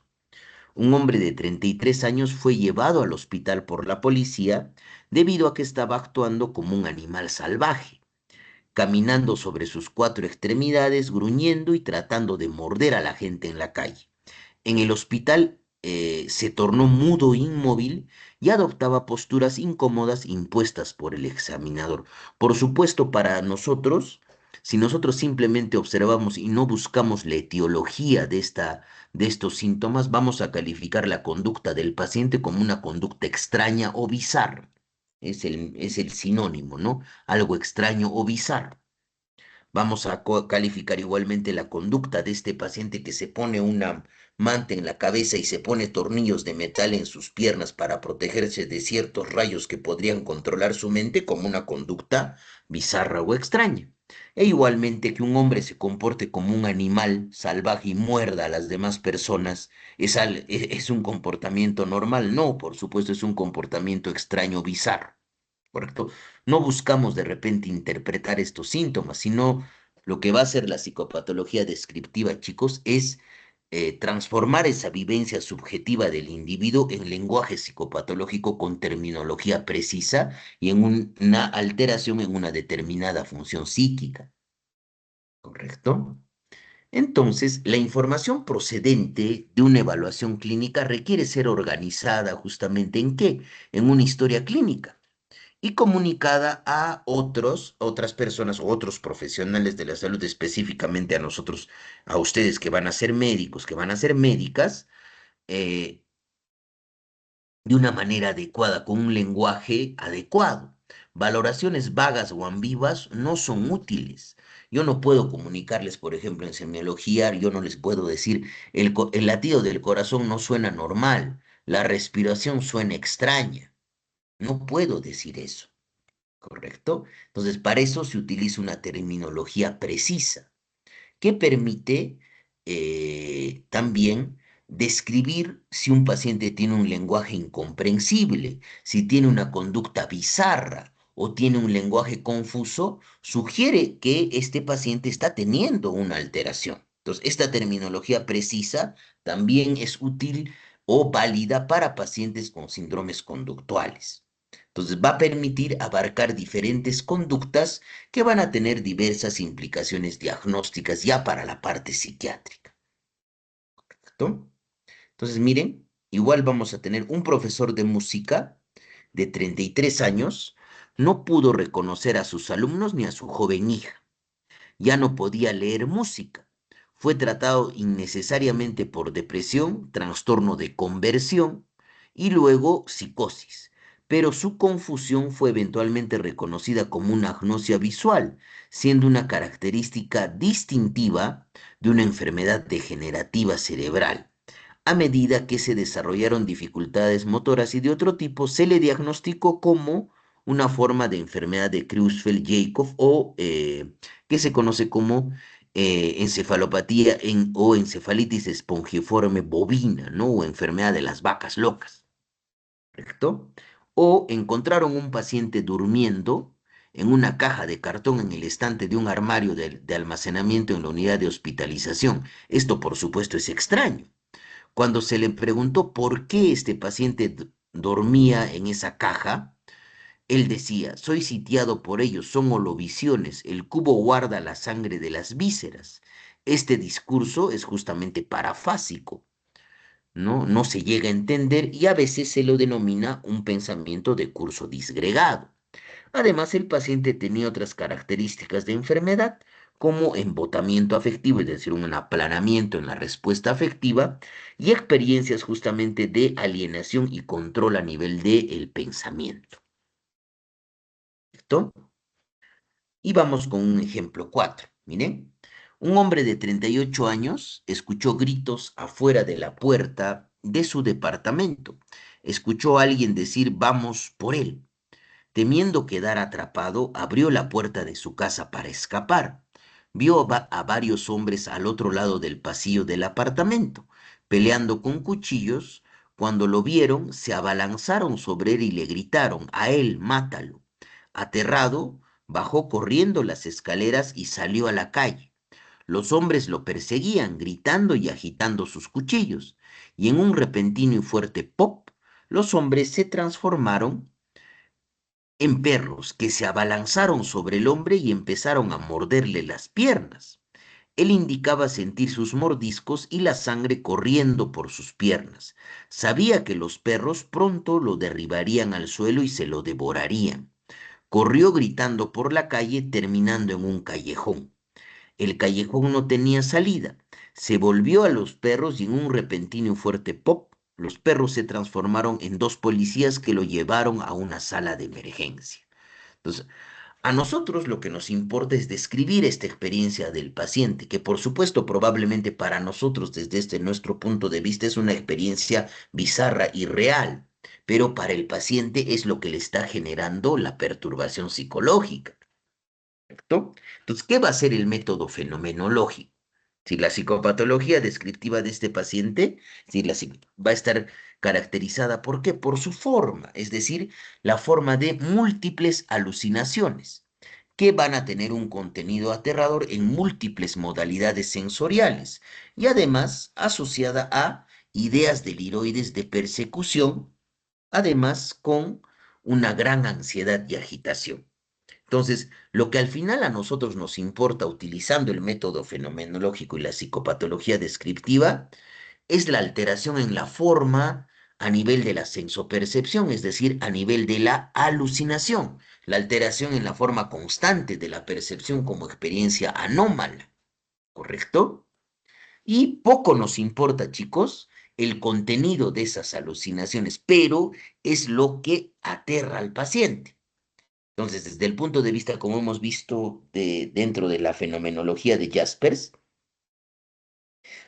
[SPEAKER 1] Un hombre de 33 años fue llevado al hospital por la policía debido a que estaba actuando como un animal salvaje, caminando sobre sus cuatro extremidades, gruñendo y tratando de morder a la gente en la calle. En el hospital se tornó mudo e inmóvil y adoptaba posturas incómodas impuestas por el examinador. Por supuesto, para nosotros, si nosotros simplemente observamos y no buscamos la etiología de estos síntomas, vamos a calificar la conducta del paciente como una conducta extraña o bizarra. Es el sinónimo, ¿no? Algo extraño o bizarro. Vamos a calificar igualmente la conducta de este paciente que se pone una manta en la cabeza y se pone tornillos de metal en sus piernas para protegerse de ciertos rayos que podrían controlar su mente como una conducta bizarra o extraña. E igualmente que un hombre se comporte como un animal salvaje y muerda a las demás personas, es un comportamiento normal. No, por supuesto, es un comportamiento extraño, bizarro. ¿Correcto? No buscamos de repente interpretar estos síntomas, sino lo que va a hacer la psicopatología descriptiva, chicos, es transformar esa vivencia subjetiva del individuo en lenguaje psicopatológico con terminología precisa y en una alteración en una determinada función psíquica, ¿correcto? Entonces, la información procedente de una evaluación clínica requiere ser organizada justamente ¿en qué? En una historia clínica y comunicada a otras personas o otros profesionales de la salud, específicamente a nosotros, a ustedes que van a ser médicos, que van a ser médicas, eh, de una manera adecuada, con un lenguaje adecuado. Valoraciones vagas o ambiguas no son útiles. Yo no puedo comunicarles, por ejemplo, en semiología, yo no les puedo decir, el latido del corazón no suena normal, la respiración suena extraña. No puedo decir eso. ¿Correcto? Entonces, para eso se utiliza una terminología precisa que permite también describir si un paciente tiene un lenguaje incomprensible, si tiene una conducta bizarra o tiene un lenguaje confuso, sugiere que este paciente está teniendo una alteración. Entonces, esta terminología precisa también es útil o válida para pacientes con síndromes conductuales. Entonces, va a permitir abarcar diferentes conductas que van a tener diversas implicaciones diagnósticas ya para la parte psiquiátrica. ¿Correcto? Entonces, miren, igual vamos a tener un profesor de música de 33 años, no pudo reconocer a sus alumnos ni a su joven hija. Ya no podía leer música. Fue tratado innecesariamente por depresión, trastorno de conversión y luego psicosis. Pero su confusión fue eventualmente reconocida como una agnosia visual, siendo una característica distintiva de una enfermedad degenerativa cerebral. A medida que se desarrollaron dificultades motoras y de otro tipo, se le diagnosticó como una forma de enfermedad de Creutzfeldt-Jakob o que se conoce como encefalopatía o encefalitis espongiforme bovina, ¿no? O enfermedad de las vacas locas, ¿correcto? O encontraron un paciente durmiendo en una caja de cartón en el estante de un armario de almacenamiento en la unidad de hospitalización. Esto, por supuesto, es extraño. Cuando se le preguntó por qué este paciente dormía en esa caja, él decía, soy sitiado por ellos, son holovisiones, el cubo guarda la sangre de las vísceras. Este discurso es justamente parafásico, ¿no? No se llega a entender y a veces se lo denomina un pensamiento de curso disgregado. Además, el paciente tenía otras características de enfermedad, como embotamiento afectivo, es decir, un aplanamiento en la respuesta afectiva, y experiencias justamente de alienación y control a nivel del pensamiento. ¿Listo? Y vamos con un ejemplo 4. Miren, un hombre de 38 años escuchó gritos afuera de la puerta de su departamento. Escuchó a alguien decir, vamos por él. Temiendo quedar atrapado, abrió la puerta de su casa para escapar. Vio a varios hombres al otro lado del pasillo del apartamento, peleando con cuchillos. Cuando lo vieron, se abalanzaron sobre él y le gritaron, a él, mátalo. Aterrado, bajó corriendo las escaleras y salió a la calle. Los hombres lo perseguían, gritando y agitando sus cuchillos, y en un repentino y fuerte pop, los hombres se transformaron en perros que se abalanzaron sobre el hombre y empezaron a morderle las piernas. Él indicaba sentir sus mordiscos y la sangre corriendo por sus piernas. Sabía que los perros pronto lo derribarían al suelo y se lo devorarían. Corrió gritando por la calle, terminando en un callejón. El callejón no tenía salida. Se volvió a los perros y en un repentino y fuerte pop, los perros se transformaron en dos policías que lo llevaron a una sala de emergencia. Entonces, a nosotros lo que nos importa es describir esta experiencia del paciente, que por supuesto probablemente para nosotros desde nuestro punto de vista es una experiencia bizarra y real, pero para el paciente es lo que le está generando la perturbación psicológica. ¿Correcto? Entonces, ¿qué va a ser el método fenomenológico? Si la psicopatología descriptiva de este paciente, si va a estar caracterizada, ¿por qué? Por su forma, es decir, la forma de múltiples alucinaciones, que van a tener un contenido aterrador en múltiples modalidades sensoriales y además asociada a ideas deliroides de persecución, además con una gran ansiedad y agitación. Entonces, lo que al final a nosotros nos importa utilizando el método fenomenológico y la psicopatología descriptiva es la alteración en la forma a nivel de la sensopercepción, es decir, a nivel de la alucinación, la alteración en la forma constante de la percepción como experiencia anómala, ¿correcto? Y poco nos importa, chicos, el contenido de esas alucinaciones, pero es lo que aterra al paciente. Entonces, desde el punto de vista, como hemos visto dentro de la fenomenología de Jaspers,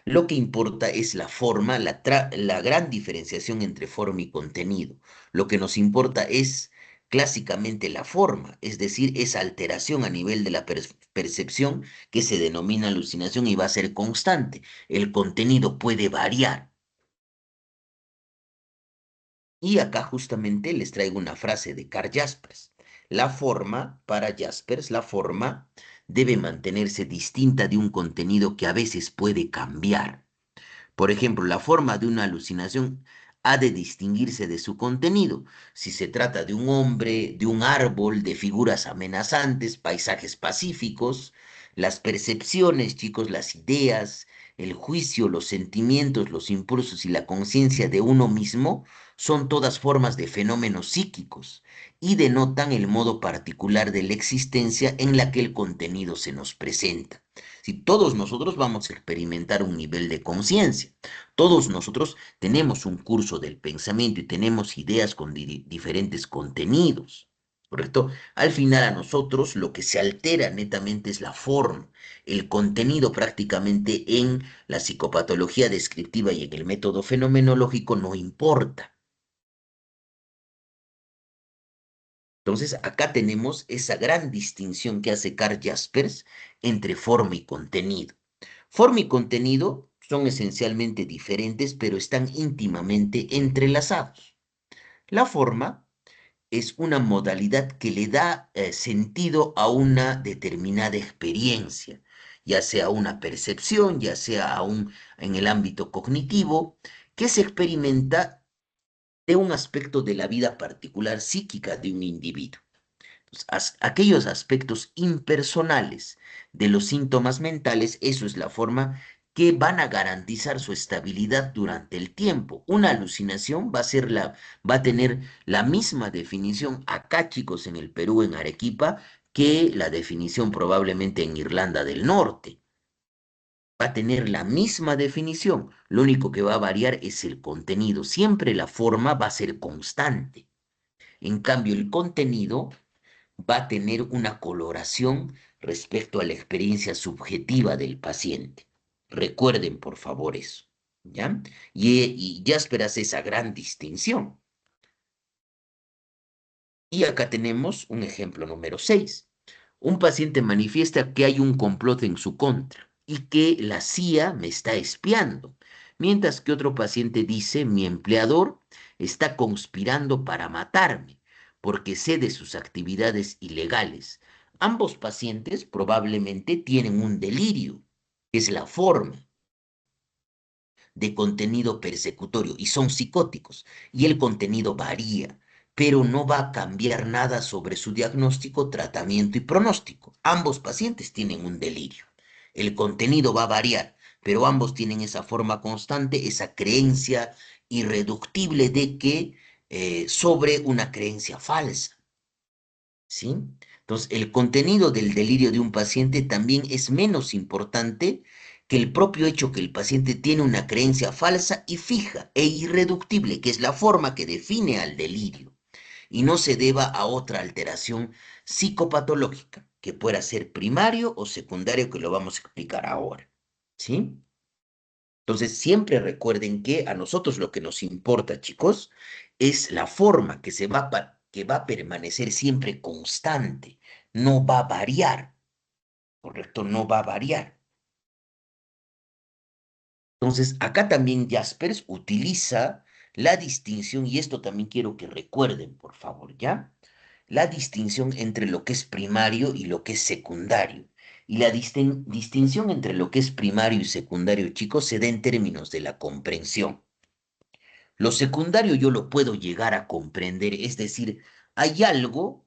[SPEAKER 1] lo que importa es la forma, la gran diferenciación entre forma y contenido. Lo que nos importa es clásicamente la forma, es decir, esa alteración a nivel de la percepción que se denomina alucinación y va a ser constante. El contenido puede variar. Y acá justamente les traigo una frase de Carl Jaspers. La forma, para Jaspers, la forma debe mantenerse distinta de un contenido que a veces puede cambiar. Por ejemplo, la forma de una alucinación ha de distinguirse de su contenido. Si se trata de un hombre, de un árbol, de figuras amenazantes, paisajes pacíficos, las percepciones, chicos, las ideas, el juicio, los sentimientos, los impulsos y la conciencia de uno mismo son todas formas de fenómenos psíquicos y denotan el modo particular de la existencia en la que el contenido se nos presenta. Si todos nosotros vamos a experimentar un nivel de conciencia, todos nosotros tenemos un curso del pensamiento y tenemos ideas con diferentes contenidos, ¿correcto? Al final a nosotros lo que se altera netamente es la forma, el contenido prácticamente en la psicopatología descriptiva y en el método fenomenológico no importa. Entonces, acá tenemos esa gran distinción que hace Carl Jaspers entre forma y contenido. Forma y contenido son esencialmente diferentes, pero están íntimamente entrelazados. La forma es una modalidad que le da sentido a una determinada experiencia, ya sea una percepción, ya sea en el ámbito cognitivo, que se experimenta de un aspecto de la vida particular psíquica de un individuo. Aquellos aspectos impersonales de los síntomas mentales, eso es la forma que van a garantizar su estabilidad durante el tiempo. Una alucinación va a tener la misma definición acá, chicos, en el Perú, en Arequipa, que la definición probablemente en Irlanda del Norte. Va a tener la misma definición, lo único que va a variar es el contenido. Siempre la forma va a ser constante. En cambio, el contenido va a tener una coloración respecto a la experiencia subjetiva del paciente. Recuerden, por favor, eso, ¿ya? Y ya esperas esa gran distinción. Y acá tenemos un ejemplo número 6. Un paciente manifiesta que hay un complot en su contra y que la CIA me está espiando, mientras que otro paciente dice, mi empleador está conspirando para matarme porque sé de sus actividades ilegales. Ambos pacientes probablemente tienen un delirio, que es la forma de contenido persecutorio y son psicóticos y el contenido varía, pero no va a cambiar nada sobre su diagnóstico, tratamiento y pronóstico. Ambos pacientes tienen un delirio. El contenido va a variar, pero ambos tienen esa forma constante, esa creencia irreductible de que sobre una creencia falsa. ¿Sí? Entonces, el contenido del delirio de un paciente también es menos importante que el propio hecho que el paciente tiene una creencia falsa y fija e irreductible, que es la forma que define al delirio, y no se deba a otra alteración psicopatológica, que pueda ser primario o secundario, que lo vamos a explicar ahora. ¿Sí? Entonces, siempre recuerden que a nosotros lo que nos importa, chicos, es la forma que que va a permanecer siempre constante, no va a variar, ¿correcto? No va a variar. Entonces, acá también Jaspers utiliza la distinción, y esto también quiero que recuerden, por favor, ¿ya? La distinción entre lo que es primario y lo que es secundario. Y la distinción entre lo que es primario y secundario, chicos, se da en términos de la comprensión. Lo secundario yo lo puedo llegar a comprender, es decir, hay algo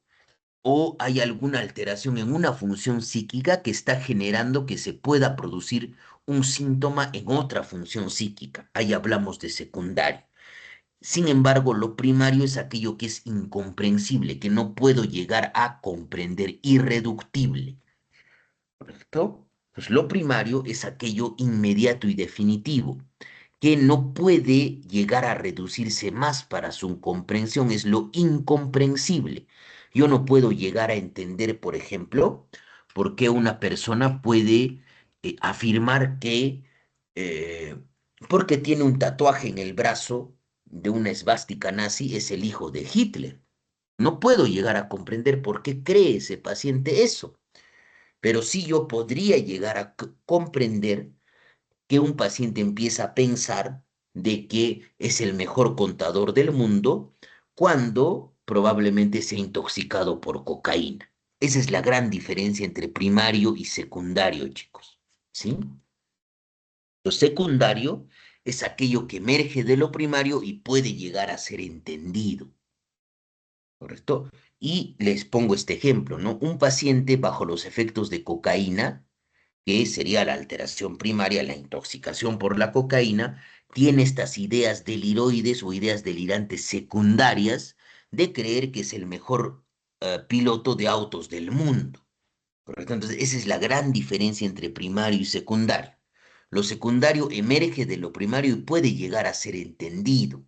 [SPEAKER 1] o hay alguna alteración en una función psíquica que está generando que se pueda producir un síntoma en otra función psíquica. Ahí hablamos de secundario. Sin embargo, lo primario es aquello que es incomprensible, que no puedo llegar a comprender, irreductible. ¿Correcto? Pues lo primario es aquello inmediato y definitivo, que no puede llegar a reducirse más para su comprensión, es lo incomprensible. Yo no puedo llegar a entender, por ejemplo, por qué una persona puede afirmar que eh, porque tiene un tatuaje en el brazo de una esvástica nazi es el hijo de Hitler. No puedo llegar a comprender por qué cree ese paciente eso, pero sí yo podría llegar a comprender que un paciente empieza a pensar de que es el mejor contador del mundo cuando probablemente se ha intoxicado por cocaína. Esa es la gran diferencia entre primario y secundario, chicos. ¿Sí? Lo secundario es aquello que emerge de lo primario y puede llegar a ser entendido. ¿Correcto? Y les pongo este ejemplo, ¿no? Un paciente bajo los efectos de cocaína, que sería la alteración primaria, la intoxicación por la cocaína, tiene estas ideas deliroides o ideas delirantes secundarias de creer que es el mejor piloto de autos del mundo. ¿Correcto? Entonces, esa es la gran diferencia entre primario y secundario. Lo secundario emerge de lo primario y puede llegar a ser entendido.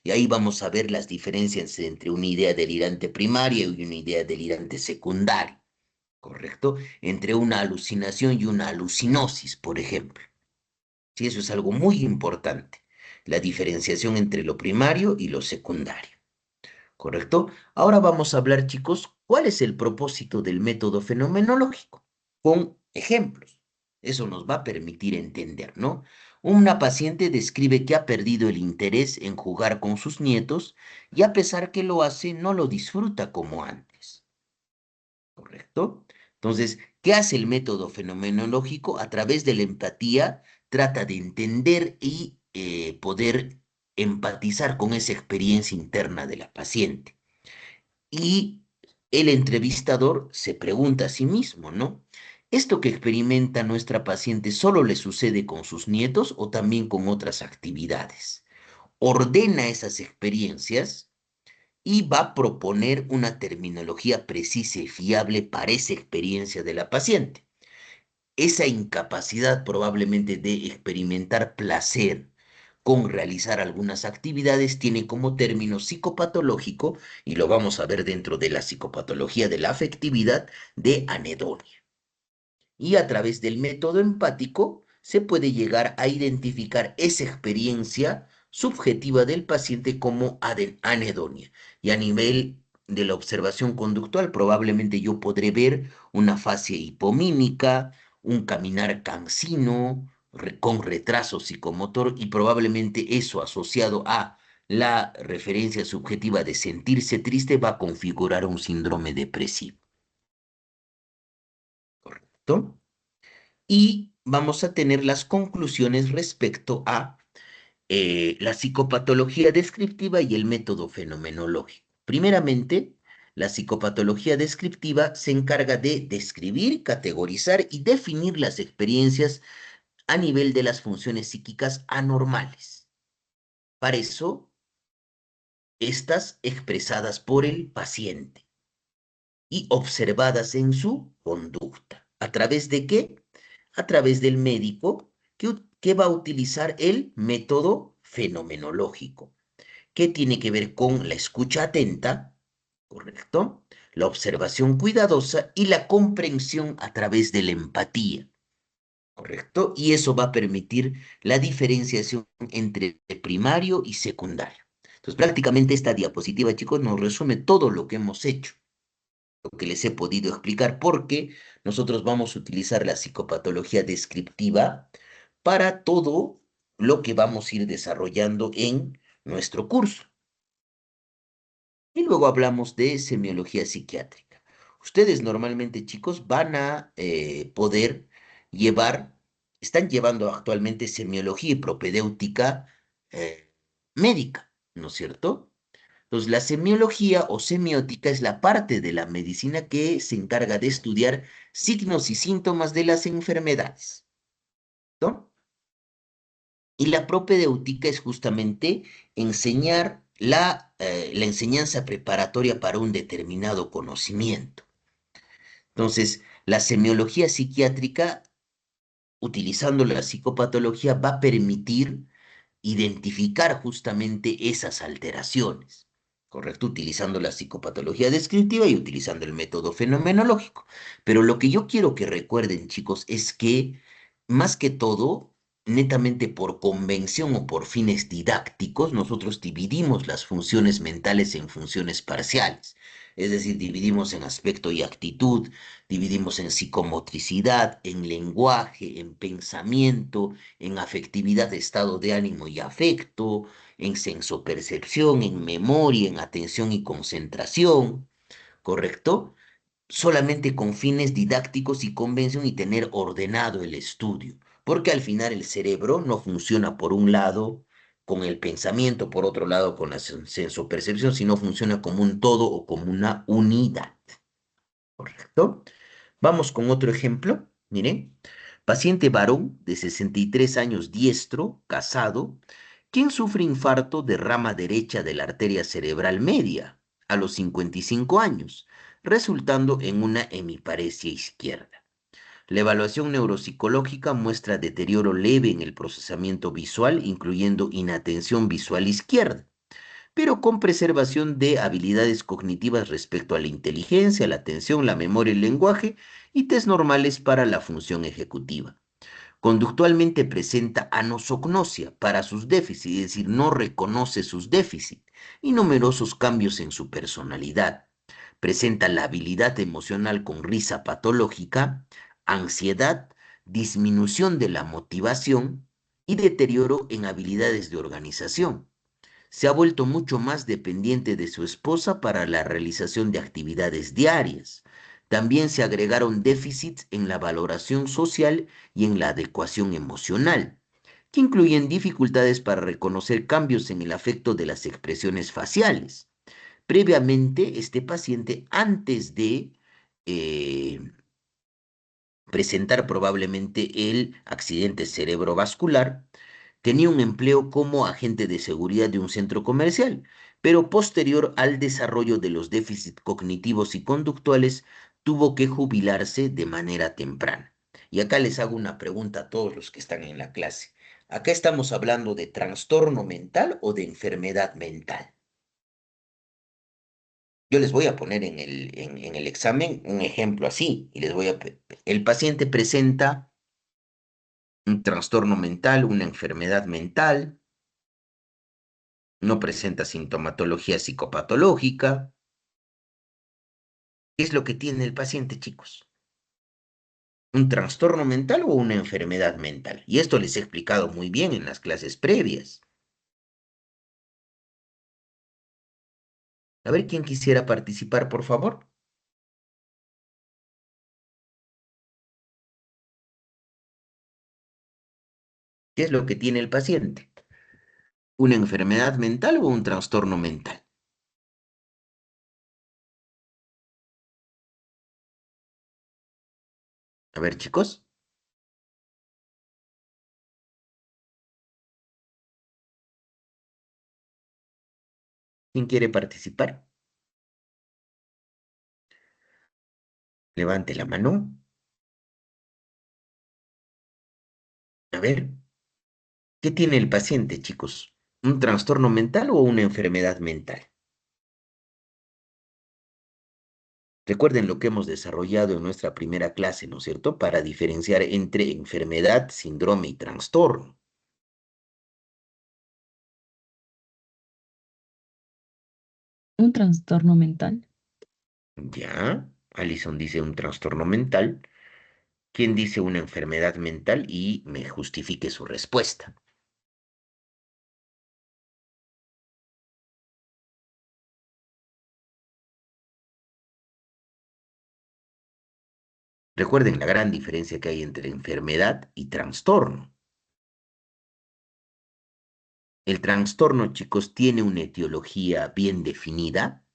[SPEAKER 1] Y ahí vamos a ver las diferencias entre una idea delirante primaria y una idea delirante secundaria. ¿Correcto? Entre una alucinación y una alucinosis, por ejemplo. Sí, eso es algo muy importante, la diferenciación entre lo primario y lo secundario. ¿Correcto? Ahora vamos a hablar, chicos, cuál es el propósito del método fenomenológico, con ejemplos. Eso nos va a permitir entender, ¿no? Una paciente describe que ha perdido el interés en jugar con sus nietos y a pesar que lo hace, no lo disfruta como antes. ¿Correcto? Entonces, ¿qué hace el método fenomenológico? A través de la empatía, trata de entender y poder empatizar con esa experiencia interna de la paciente. Y el entrevistador se pregunta a sí mismo, ¿no? ¿Esto que experimenta nuestra paciente solo le sucede con sus nietos o también con otras actividades? Ordena esas experiencias y va a proponer una terminología precisa y fiable para esa experiencia de la paciente. Esa incapacidad probablemente de experimentar placer con realizar algunas actividades tiene como término psicopatológico, y lo vamos a ver dentro de la psicopatología de la afectividad, de anedonia. Y a través del método empático se puede llegar a identificar esa experiencia subjetiva del paciente como anedonia. Y a nivel de la observación conductual, probablemente yo podré ver una fascia hipomímica, un caminar cansino, con retraso psicomotor y probablemente eso asociado a la referencia subjetiva de sentirse triste va a configurar un síndrome depresivo, ¿correcto? Y vamos a tener las conclusiones respecto a la psicopatología descriptiva y el método fenomenológico. Primeramente, la psicopatología descriptiva se encarga de describir, categorizar y definir las experiencias a nivel de las funciones psíquicas anormales. Para eso, estas expresadas por el paciente y observadas en su conducta. ¿A través de qué? A través del médico que va a utilizar el método fenomenológico. ¿Qué tiene que ver con la escucha atenta, correcto? La observación cuidadosa y la comprensión a través de la empatía, correcto? Y eso va a permitir la diferenciación entre primario y secundario. Entonces, prácticamente esta diapositiva, chicos, nos resume todo lo que hemos hecho, lo que les he podido explicar, porque nosotros vamos a utilizar la psicopatología descriptiva para todo lo que vamos a ir desarrollando en nuestro curso. Y luego hablamos de semiología psiquiátrica. Ustedes normalmente, chicos, van a poder llevar, están llevando actualmente semiología y propedéutica eh, médica, ¿no es cierto? Entonces, la semiología o semiótica es la parte de la medicina que se encarga de estudiar signos y síntomas de las enfermedades, ¿no? Y la propedéutica es justamente enseñar la enseñanza preparatoria para un determinado conocimiento. Entonces, la semiología psiquiátrica, utilizando la psicopatología, va a permitir identificar justamente esas alteraciones, ¿correcto? Utilizando la psicopatología descriptiva y utilizando el método fenomenológico. Pero lo que yo quiero que recuerden, chicos, es que más que todo, netamente por convención o por fines didácticos, nosotros dividimos las funciones mentales en funciones parciales. Es decir, dividimos en aspecto y actitud, dividimos en psicomotricidad, en lenguaje, en pensamiento, en afectividad, estado de ánimo y afecto, en sensopercepción, en memoria, en atención y concentración, ¿correcto? Solamente con fines didácticos y convención y tener ordenado el estudio, porque al final el cerebro no funciona por un lado con el pensamiento, por otro lado con la sensopercepción, sino funciona como un todo o como una unidad, ¿correcto? Vamos con otro ejemplo. Miren, paciente varón de 63 años, diestro, casado, quien sufre infarto de rama derecha de la arteria cerebral media a los 55 años, resultando en una hemiparesia izquierda. La evaluación neuropsicológica muestra deterioro leve en el procesamiento visual, incluyendo inatención visual izquierda, pero con preservación de habilidades cognitivas respecto a la inteligencia, la atención, la memoria y el lenguaje, y test normales para la función ejecutiva. Conductualmente presenta anosognosia para sus déficits, es decir, no reconoce sus déficits, y numerosos cambios en su personalidad. Presenta la habilidad emocional con risa patológica, ansiedad, disminución de la motivación y deterioro en habilidades de organización. Se ha vuelto mucho más dependiente de su esposa para la realización de actividades diarias. También se agregaron déficits en la valoración social y en la adecuación emocional, que incluyen dificultades para reconocer cambios en el afecto de las expresiones faciales. Previamente, este paciente, antes de eh, presentar probablemente el accidente cerebrovascular, tenía un empleo como agente de seguridad de un centro comercial, pero posterior al desarrollo de los déficits cognitivos y conductuales, tuvo que jubilarse de manera temprana. Y acá les hago una pregunta a todos los que están en la clase. ¿Acá estamos hablando de trastorno mental o de enfermedad mental? Yo les voy a poner en el examen un ejemplo así, y les voy a... El paciente presenta un trastorno mental, una enfermedad mental, no presenta sintomatología psicopatológica, ¿Qué es lo que tiene el paciente, chicos? ¿Un trastorno mental o una enfermedad mental? Y esto les he explicado muy bien en las clases previas. A ver, ¿quién quisiera participar, por favor? ¿Qué es lo que tiene el paciente? ¿Una enfermedad mental o un trastorno mental? A ver, chicos, ¿quién quiere participar? Levante la mano. A ver, ¿qué tiene el paciente, chicos? ¿Un trastorno mental o una enfermedad mental? Recuerden lo que hemos desarrollado en nuestra primera clase, ¿no es cierto? Para diferenciar entre enfermedad, síndrome y trastorno.
[SPEAKER 3] Un trastorno mental.
[SPEAKER 1] Ya, Alison dice un trastorno mental. ¿Quién dice una enfermedad mental? Y me justifique su respuesta. Recuerden la gran diferencia que hay entre enfermedad y trastorno. El trastorno, chicos, tiene una etiología bien definida,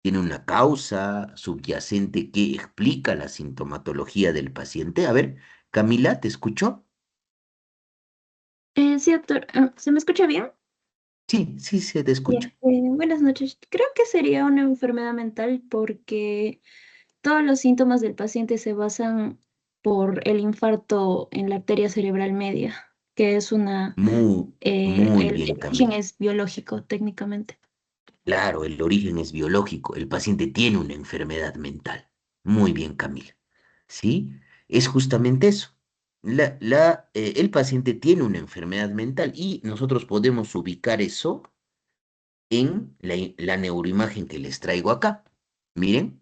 [SPEAKER 1] tiene una causa subyacente que explica la sintomatología del paciente. A ver, Camila, ¿te escucho?
[SPEAKER 2] Sí, doctor. ¿Se me escucha bien?
[SPEAKER 1] Sí, sí, se te escucha.
[SPEAKER 2] Bien. Buenas noches. Creo que sería una enfermedad mental porque todos los síntomas del paciente se basan por el infarto en la arteria cerebral media, que es
[SPEAKER 1] Muy, muy
[SPEAKER 2] el
[SPEAKER 1] bien,
[SPEAKER 2] origen
[SPEAKER 1] Camila.
[SPEAKER 2] es biológico técnicamente.
[SPEAKER 1] Claro, el origen es biológico. El paciente tiene una enfermedad mental. Muy bien, Camila. ¿Sí? Es justamente eso. El paciente tiene una enfermedad mental y nosotros podemos ubicar eso en la neuroimagen que les traigo acá. Miren,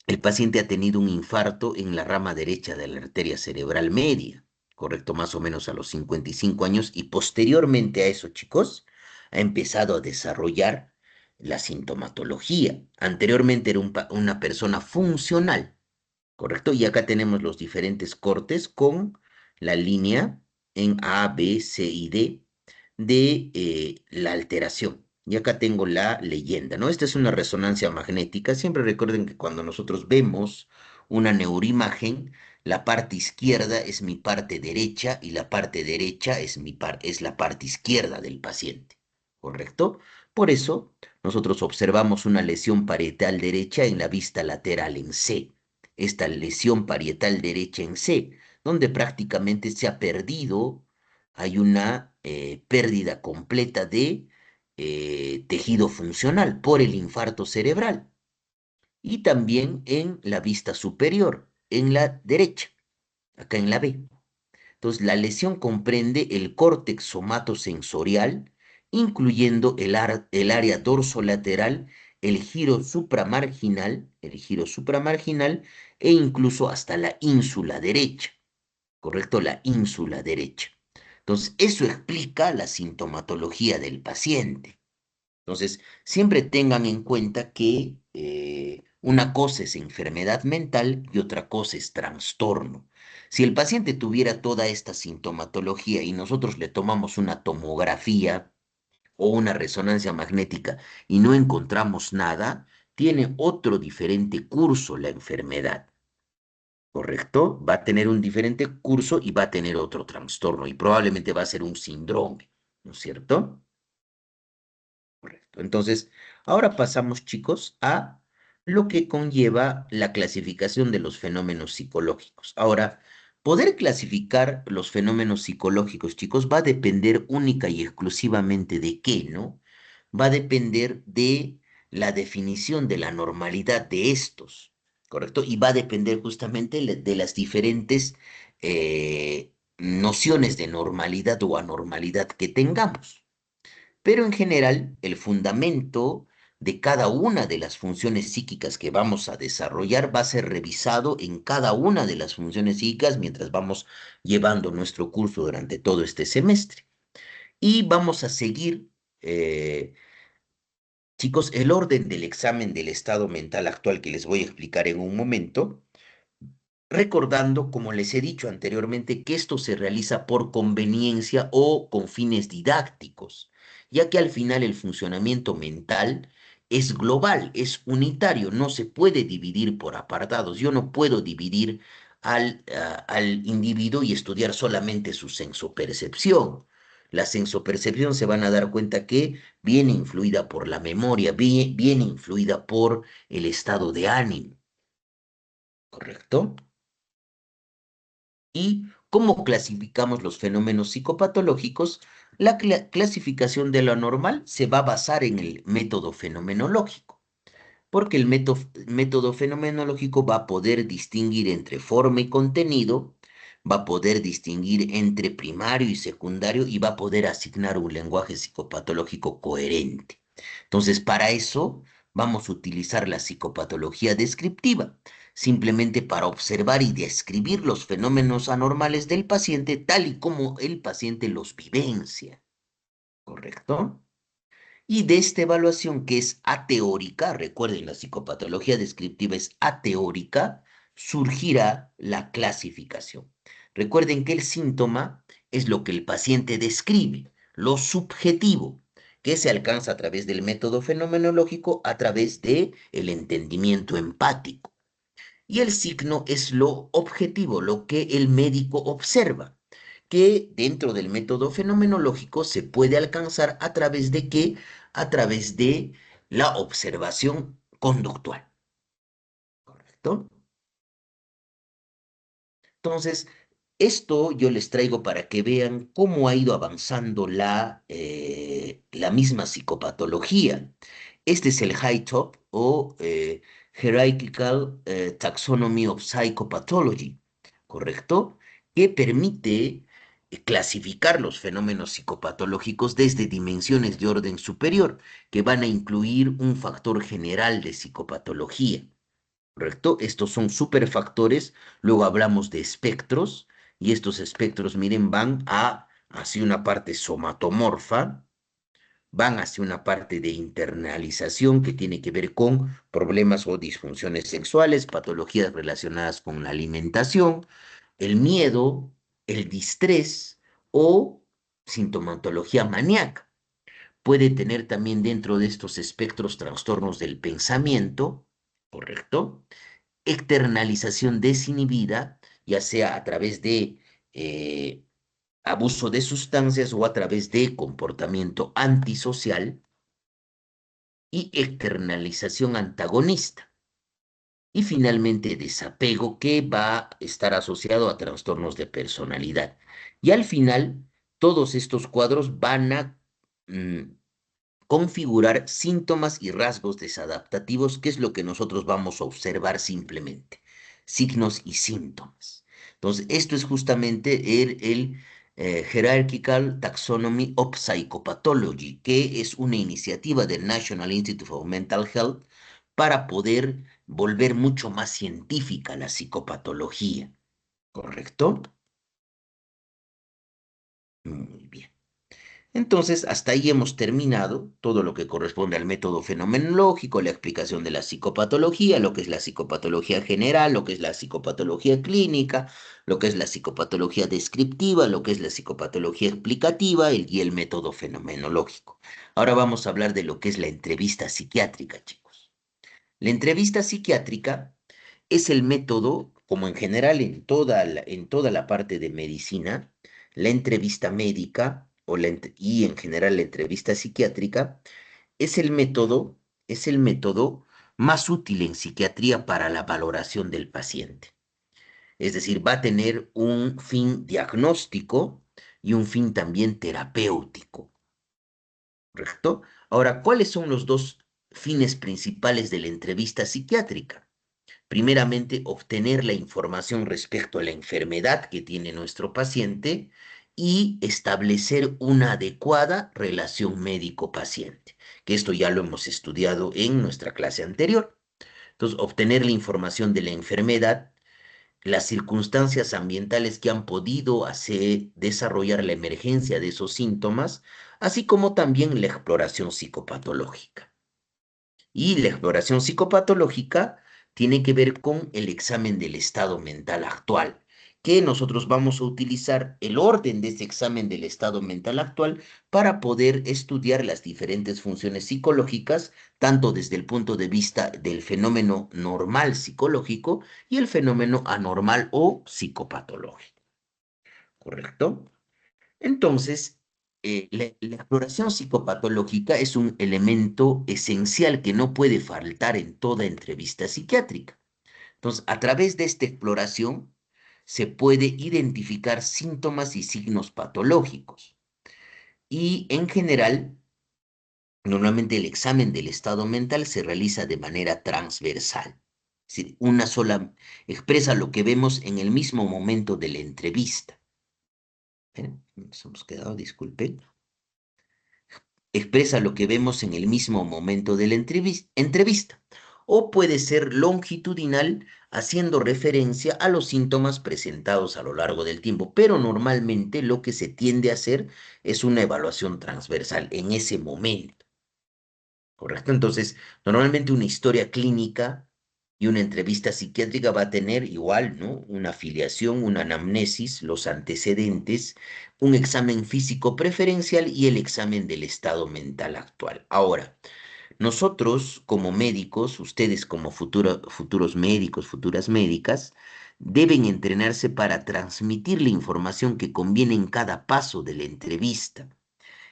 [SPEAKER 1] el paciente ha tenido un infarto en la rama derecha de la arteria cerebral media, correcto, más o menos a los 55 años, y posteriormente a eso, chicos, ha empezado a desarrollar la sintomatología. Anteriormente era una persona funcional, correcto, y acá tenemos los diferentes cortes con la línea en A, B, C y D de la alteración. Y acá tengo la leyenda, ¿no? Esta es una resonancia magnética. Siempre recuerden que cuando nosotros vemos una neuroimagen, la parte izquierda es mi parte derecha y la parte derecha es la parte izquierda del paciente, ¿correcto? Por eso, nosotros observamos una lesión parietal derecha en la vista lateral en C. Esta lesión parietal derecha en C, donde prácticamente se ha perdido, hay una pérdida completa de tejido funcional por el infarto cerebral. Y también en la vista superior, en la derecha, acá en la B. Entonces, la lesión comprende el córtex somatosensorial, incluyendo el área dorsolateral, el giro supramarginal e incluso hasta la ínsula derecha. ¿Correcto? La ínsula derecha. Entonces, eso explica la sintomatología del paciente. Entonces, siempre tengan en cuenta que una cosa es enfermedad mental y otra cosa es trastorno. Si el paciente tuviera toda esta sintomatología y nosotros le tomamos una tomografía o una resonancia magnética y no encontramos nada, tiene otro diferente curso la enfermedad. ¿Correcto? Va a tener un diferente curso y va a tener otro trastorno y probablemente va a ser un síndrome, ¿no es cierto? Correcto. Entonces, ahora pasamos, chicos, a lo que conlleva la clasificación de los fenómenos psicológicos. Ahora, poder clasificar los fenómenos psicológicos, chicos, va a depender única y exclusivamente de qué, ¿no? Va a depender de la definición de la normalidad de estos, ¿correcto? Y va a depender justamente de las diferentes nociones de normalidad o anormalidad que tengamos. Pero en general, el fundamento de cada una de las funciones psíquicas que vamos a desarrollar va a ser revisado en cada una de las funciones psíquicas mientras vamos llevando nuestro curso durante todo este semestre. Y vamos a seguir, chicos, el orden del examen del estado mental actual que les voy a explicar en un momento, recordando, como les he dicho anteriormente, que esto se realiza por conveniencia o con fines didácticos, ya que al final el funcionamiento mental es global, es unitario, no se puede dividir por apartados. Yo no puedo dividir al individuo y estudiar solamente su sensopercepción. La sensopercepción se van a dar cuenta que viene influida por la memoria, viene influida por el estado de ánimo, ¿correcto? ¿Y cómo clasificamos los fenómenos psicopatológicos? La clasificación de lo anormal se va a basar en el método fenomenológico, porque el método fenomenológico va a poder distinguir entre forma y contenido, va a poder distinguir entre primario y secundario y va a poder asignar un lenguaje psicopatológico coherente. Entonces, para eso vamos a utilizar la psicopatología descriptiva, simplemente para observar y describir los fenómenos anormales del paciente tal y como el paciente los vivencia, ¿correcto? Y de esta evaluación que es ateórica, recuerden, la psicopatología descriptiva es ateórica, surgirá la clasificación. Recuerden que el síntoma es lo que el paciente describe, lo subjetivo, que se alcanza a través del método fenomenológico, a través de el entendimiento empático. Y el signo es lo objetivo, lo que el médico observa, que dentro del método fenomenológico se puede alcanzar a través de qué? A través de la observación conductual, ¿correcto? Entonces, esto yo les traigo para que vean cómo ha ido avanzando la misma psicopatología. Este es el HITOP o Hierarchical Taxonomy of Psychopathology, ¿correcto? Que permite clasificar los fenómenos psicopatológicos desde dimensiones de orden superior, que van a incluir un factor general de psicopatología. ¿Correcto? Estos son superfactores. Luego hablamos de espectros y estos espectros, miren, van hacia una parte somatomorfa, van hacia una parte de internalización que tiene que ver con problemas o disfunciones sexuales, patologías relacionadas con la alimentación, el miedo, el distrés o sintomatología maníaca. Puede tener también dentro de estos espectros trastornos del pensamiento, ¿correcto? Externalización desinhibida, ya sea a través de abuso de sustancias o a través de comportamiento antisocial, y externalización antagonista. Y finalmente desapego, que va a estar asociado a trastornos de personalidad. Y al final, todos estos cuadros van a mm, configurar síntomas y rasgos desadaptativos, que es lo que nosotros vamos a observar simplemente, signos y síntomas. Entonces, esto es justamente el Hierarchical Taxonomy of Psychopathology, que es una iniciativa del National Institute of Mental Health para poder volver mucho más científica la psicopatología, ¿correcto? Muy bien. Entonces, hasta ahí hemos terminado todo lo que corresponde al método fenomenológico, la explicación de la psicopatología, lo que es la psicopatología general, lo que es la psicopatología clínica, lo que es la psicopatología descriptiva, lo que es la psicopatología explicativa y el método fenomenológico. Ahora vamos a hablar de lo que es la entrevista psiquiátrica, chicos. La entrevista psiquiátrica es el método, como en general en toda la parte de medicina, la entrevista médica y en general la entrevista psiquiátrica es el método más útil en psiquiatría para la valoración del paciente. Es decir, va a tener un fin diagnóstico y un fin también terapéutico, ¿correcto? Ahora, ¿cuáles son los dos fines principales de la entrevista psiquiátrica? Primeramente, obtener la información respecto a la enfermedad que tiene nuestro paciente y establecer una adecuada relación médico-paciente, que esto ya lo hemos estudiado en nuestra clase anterior. Entonces, obtener la información de la enfermedad, las circunstancias ambientales que han podido hacer desarrollar la emergencia de esos síntomas, así como también la exploración psicopatológica. Y la exploración psicopatológica tiene que ver con el examen del estado mental actual, que nosotros vamos a utilizar el orden de ese examen del estado mental actual para poder estudiar las diferentes funciones psicológicas, tanto desde el punto de vista del fenómeno normal psicológico y el fenómeno anormal o psicopatológico. ¿Correcto? Entonces, la exploración psicopatológica es un elemento esencial que no puede faltar en toda entrevista psiquiátrica. Entonces, a través de esta exploración se puede identificar síntomas y signos patológicos. Y en general, normalmente el examen del estado mental se realiza de manera transversal. Es decir, una sola expresa lo que vemos en el mismo momento de la entrevista. Nos hemos quedado, disculpen. Expresa lo que vemos en el mismo momento de la entrevista, o puede ser longitudinal, haciendo referencia a los síntomas presentados a lo largo del tiempo, pero normalmente lo que se tiende a hacer es una evaluación transversal en ese momento, ¿correcto? Entonces, normalmente una historia clínica y una entrevista psiquiátrica va a tener igual, ¿no? Una afiliación, una anamnesis, los antecedentes, un examen físico preferencial y el examen del estado mental actual. Ahora, nosotros como médicos, ustedes como futuros médicos, futuras médicas, deben entrenarse para transmitir la información que conviene en cada paso de la entrevista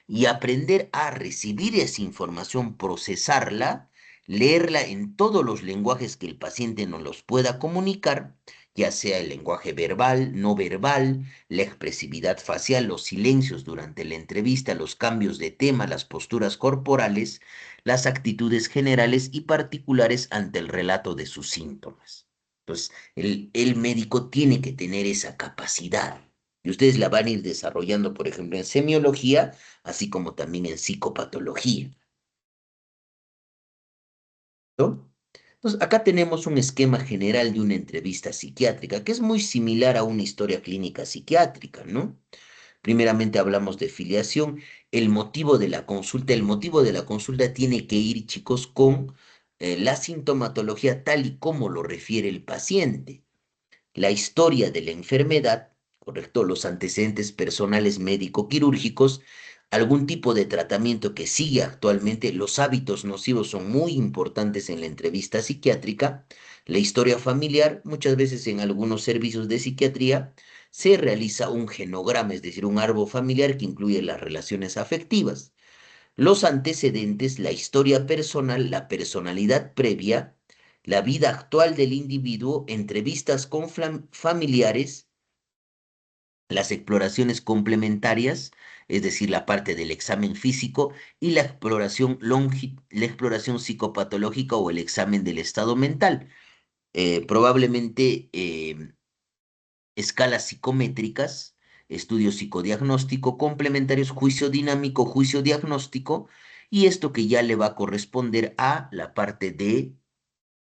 [SPEAKER 1] y aprender a recibir esa información, procesarla, leerla en todos los lenguajes que el paciente nos los pueda comunicar, ya sea el lenguaje verbal, no verbal, la expresividad facial, los silencios durante la entrevista, los cambios de tema, las posturas corporales, las actitudes generales y particulares ante el relato de sus síntomas. Entonces, el médico tiene que tener esa capacidad. Y ustedes la van a ir desarrollando, por ejemplo, en semiología, así como también en psicopatología, ¿no? Entonces, acá tenemos un esquema general de una entrevista psiquiátrica, que es muy similar a una historia clínica psiquiátrica, ¿no? Primeramente hablamos de filiación, el motivo de la consulta. El motivo de la consulta tiene que ir, chicos, con la sintomatología tal y como lo refiere el paciente, la historia de la enfermedad, ¿correcto? Los antecedentes personales médico-quirúrgicos, algún tipo de tratamiento que sigue actualmente. Los hábitos nocivos son muy importantes en la entrevista psiquiátrica. La historia familiar, muchas veces en algunos servicios de psiquiatría, se realiza un genograma, es decir, un árbol familiar que incluye las relaciones afectivas, los antecedentes, la historia personal, la personalidad previa, la vida actual del individuo, entrevistas con familiares, las exploraciones complementarias, es decir, la parte del examen físico y la exploración, la exploración psicopatológica o el examen del estado mental. Probablemente escalas psicométricas, estudio psicodiagnóstico, complementarios, juicio dinámico, juicio diagnóstico, y esto que ya le va a corresponder a la parte de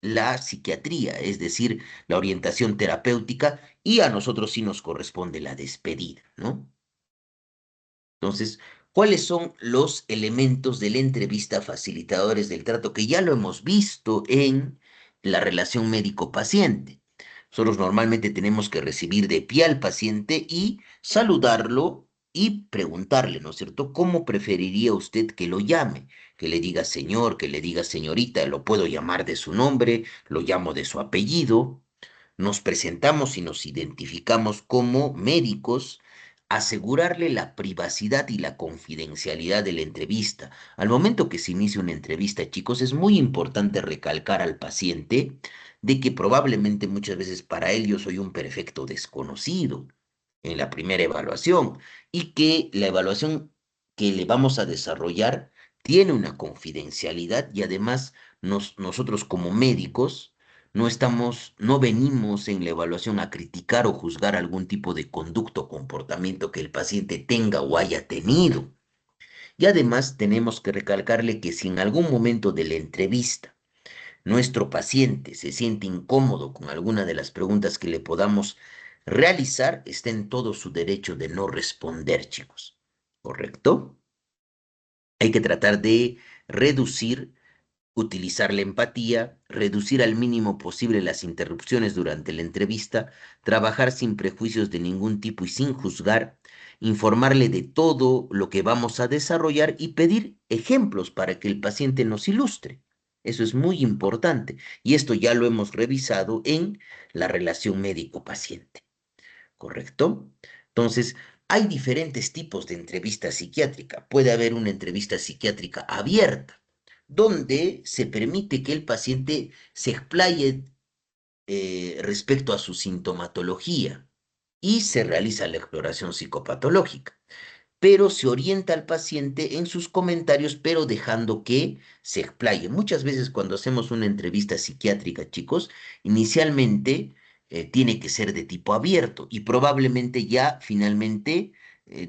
[SPEAKER 1] la psiquiatría, es decir, la orientación terapéutica, y a nosotros sí nos corresponde la despedida, ¿no? Entonces, ¿cuáles son los elementos de la entrevista facilitadores del trato que ya lo hemos visto en la relación médico-paciente? Nosotros normalmente tenemos que recibir de pie al paciente y saludarlo y preguntarle, ¿no es cierto? ¿Cómo preferiría usted que lo llame? Que le diga señor, que le diga señorita, lo puedo llamar de su nombre, lo llamo de su apellido. Nos presentamos y nos identificamos como médicos, asegurarle la privacidad y la confidencialidad de la entrevista. Al momento que se inicia una entrevista, chicos, es muy importante recalcar al paciente de que probablemente muchas veces para él yo soy un perfecto desconocido en la primera evaluación y que la evaluación que le vamos a desarrollar tiene una confidencialidad y además nosotros como médicos No venimos en la evaluación a criticar o juzgar algún tipo de conducto o comportamiento que el paciente tenga o haya tenido. Y además tenemos que recalcarle que si en algún momento de la entrevista nuestro paciente se siente incómodo con alguna de las preguntas que le podamos realizar, está en todo su derecho de no responder, chicos. ¿Correcto? Hay que tratar de reducir, utilizar la empatía, reducir al mínimo posible las interrupciones durante la entrevista, trabajar sin prejuicios de ningún tipo y sin juzgar, informarle de todo lo que vamos a desarrollar y pedir ejemplos para que el paciente nos ilustre. Eso es muy importante y esto ya lo hemos revisado en la relación médico-paciente. ¿Correcto? Entonces, hay diferentes tipos de entrevista psiquiátrica. Puede haber una entrevista psiquiátrica abierta, donde se permite que el paciente se explaye respecto a su sintomatología y se realiza la exploración psicopatológica, pero se orienta al paciente en sus comentarios, pero dejando que se explaye. Muchas veces cuando hacemos una entrevista psiquiátrica, chicos, inicialmente tiene que ser de tipo abierto y probablemente ya finalmente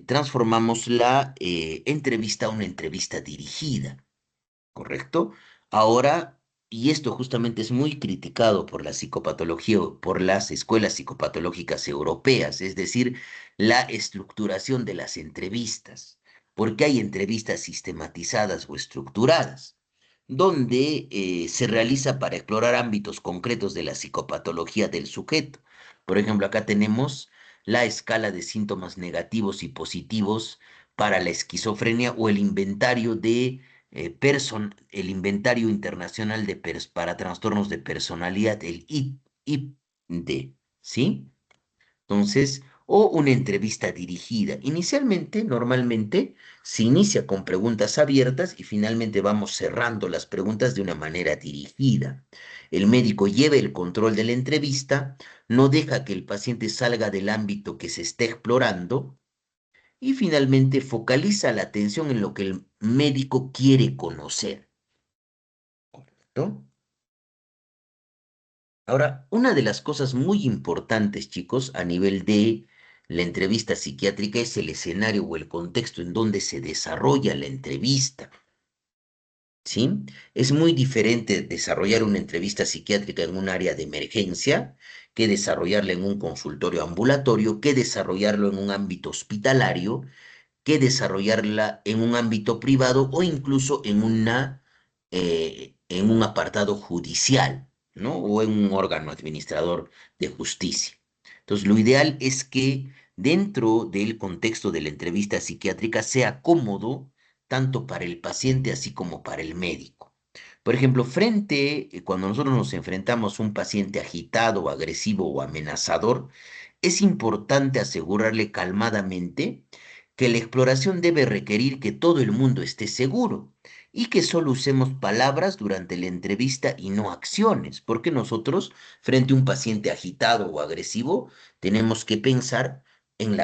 [SPEAKER 1] transformamos la entrevista a una entrevista dirigida. ¿Correcto? Ahora, y esto justamente es muy criticado por la psicopatología, o por las escuelas psicopatológicas europeas, es decir, la estructuración de las entrevistas, porque hay entrevistas sistematizadas o estructuradas, donde se realiza para explorar ámbitos concretos de la psicopatología del sujeto. Por ejemplo, acá tenemos la escala de síntomas negativos y positivos para la esquizofrenia o el inventario de el Inventario Internacional para Trastornos de Personalidad, el IPD, ¿sí? Entonces, o una entrevista dirigida. Inicialmente, normalmente, se inicia con preguntas abiertas y finalmente vamos cerrando las preguntas de una manera dirigida. El médico lleva el control de la entrevista, no deja que el paciente salga del ámbito que se esté explorando y finalmente focaliza la atención en lo que el médico quiere conocer. ¿No? Ahora, una de las cosas muy importantes, chicos, a nivel de la entrevista psiquiátrica es el escenario o el contexto en donde se desarrolla la entrevista. ¿Sí? Es muy diferente desarrollar una entrevista psiquiátrica en un área de emergencia que desarrollarla en un consultorio ambulatorio, que desarrollarlo en un ámbito hospitalario, que desarrollarla en un ámbito privado o incluso en un apartado judicial, ¿no? O en un órgano administrador de justicia. Entonces, lo ideal es que dentro del contexto de la entrevista psiquiátrica sea cómodo tanto para el paciente así como para el médico. Por ejemplo, cuando nosotros nos enfrentamos a un paciente agitado, agresivo o amenazador, es importante asegurarle calmadamente que la exploración debe requerir que todo el mundo esté seguro y que solo usemos palabras durante la entrevista y no acciones, porque nosotros, frente a un paciente agitado o agresivo, tenemos que pensar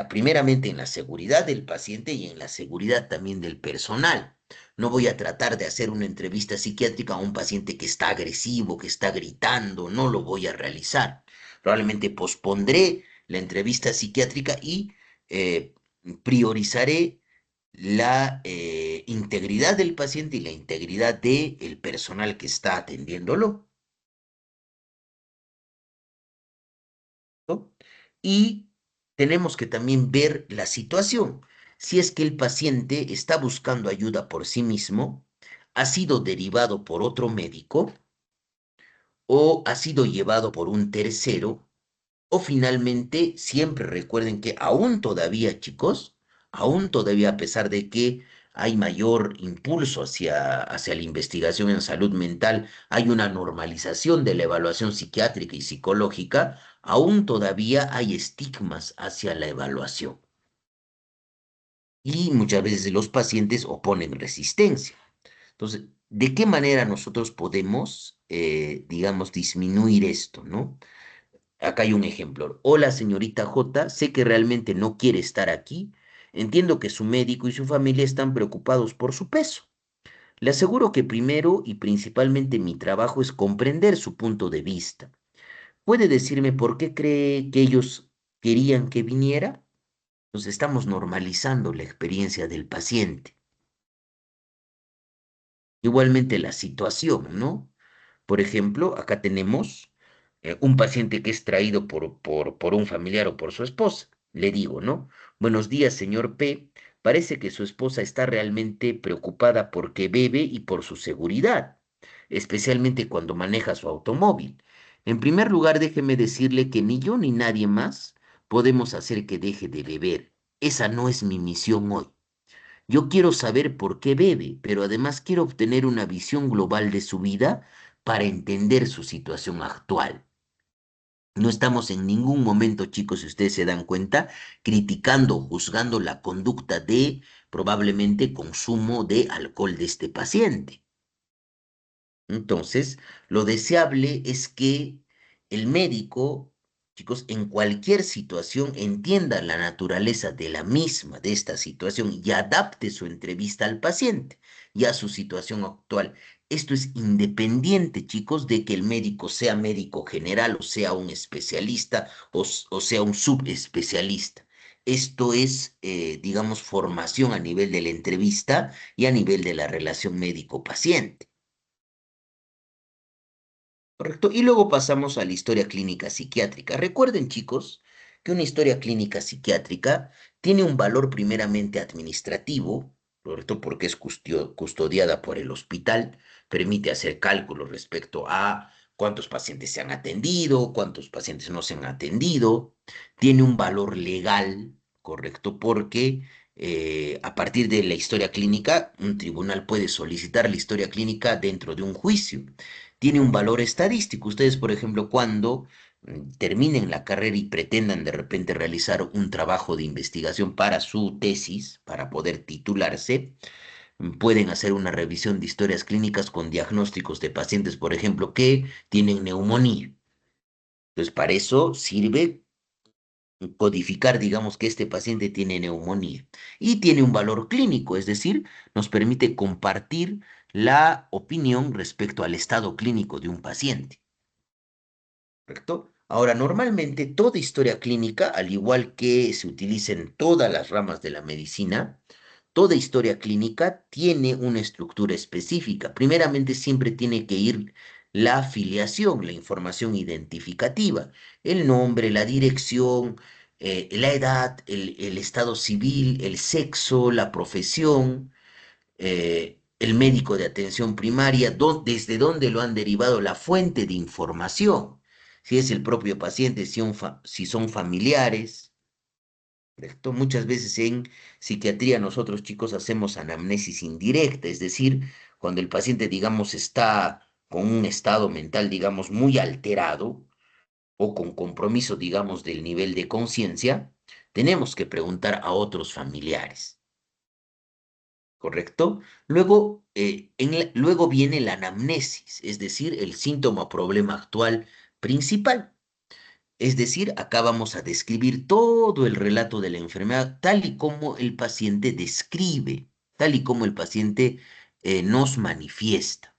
[SPEAKER 1] primeramente en la seguridad del paciente y en la seguridad también del personal. No voy a tratar de hacer una entrevista psiquiátrica a un paciente que está agresivo, que está gritando, no lo voy a realizar. Probablemente pospondré la entrevista psiquiátrica y eh, priorizaré la integridad del paciente y la integridad del personal que está atendiéndolo, ¿no? Y tenemos que también ver la situación. Si es que el paciente está buscando ayuda por sí mismo, ha sido derivado por otro médico o ha sido llevado por un tercero. O finalmente, siempre recuerden que aún todavía, chicos, aún todavía a pesar de que hay mayor impulso hacia la investigación en salud mental, hay una normalización de la evaluación psiquiátrica y psicológica, aún todavía hay estigmas hacia la evaluación. Y muchas veces los pacientes oponen resistencia. Entonces, ¿de qué manera nosotros podemos, digamos, disminuir esto, ¿no? Acá hay un ejemplo. Hola, señorita J, sé que realmente no quiere estar aquí. Entiendo que su médico y su familia están preocupados por su peso. Le aseguro que primero y principalmente mi trabajo es comprender su punto de vista. ¿Puede decirme por qué cree que ellos querían que viniera? Entonces estamos normalizando la experiencia del paciente. Igualmente la situación, ¿no? Por ejemplo, acá tenemos un paciente que es traído por un familiar o por su esposa. Le digo, ¿no? Buenos días, señor P. Parece que su esposa está realmente preocupada porque bebe y por su seguridad, especialmente cuando maneja su automóvil. En primer lugar, déjeme decirle que ni yo ni nadie más podemos hacer que deje de beber. Esa no es mi misión hoy. Yo quiero saber por qué bebe, pero además quiero obtener una visión global de su vida para entender su situación actual. No estamos en ningún momento, chicos, si ustedes se dan cuenta, criticando o juzgando la conducta de probablemente consumo de alcohol de este paciente. Entonces, lo deseable es que el médico, chicos, en cualquier situación entienda la naturaleza de la misma, de esta situación, y adapte su entrevista al paciente y a su situación actual. Esto es independiente, chicos, de que el médico sea médico general o sea un especialista o sea un subespecialista. Esto es, digamos, formación a nivel de la entrevista y a nivel de la relación médico-paciente. Correcto. Y luego pasamos a la historia clínica psiquiátrica. Recuerden, chicos, que una historia clínica psiquiátrica tiene un valor primeramente administrativo, correcto, porque es custodiada por el hospital, permite hacer cálculos respecto a cuántos pacientes se han atendido, cuántos pacientes no se han atendido. Tiene un valor legal, correcto, porque a partir de la historia clínica, un tribunal puede solicitar la historia clínica dentro de un juicio. Tiene un valor estadístico. Ustedes, por ejemplo, cuando terminen la carrera y pretendan de repente realizar un trabajo de investigación para su tesis, para poder titularse, pueden hacer una revisión de historias clínicas con diagnósticos de pacientes, por ejemplo, que tienen neumonía. Entonces, para eso sirve codificar, digamos, que este paciente tiene neumonía y tiene un valor clínico, es decir, nos permite compartir la opinión respecto al estado clínico de un paciente. ¿Correcto? Ahora, normalmente toda historia clínica, al igual que se utiliza en todas las ramas de la medicina, toda historia clínica tiene una estructura específica. Primeramente, siempre tiene que ir la afiliación, la información identificativa, el nombre, la dirección, la edad, el estado civil, el sexo, la profesión, el médico de atención primaria, desde dónde lo han derivado la fuente de información, si es el propio paciente, si son familiares. ¿Correcto? Muchas veces en psiquiatría nosotros, chicos, hacemos anamnesis indirecta, es decir, cuando el paciente, digamos, está con un estado mental, digamos, muy alterado o con compromiso, digamos, del nivel de conciencia, tenemos que preguntar a otros familiares. ¿Correcto? Luego, luego viene la anamnesis, es decir, el síntoma o problema actual principal. Es decir, acá vamos a describir todo el relato de la enfermedad tal y como el paciente describe, tal y como el paciente nos manifiesta.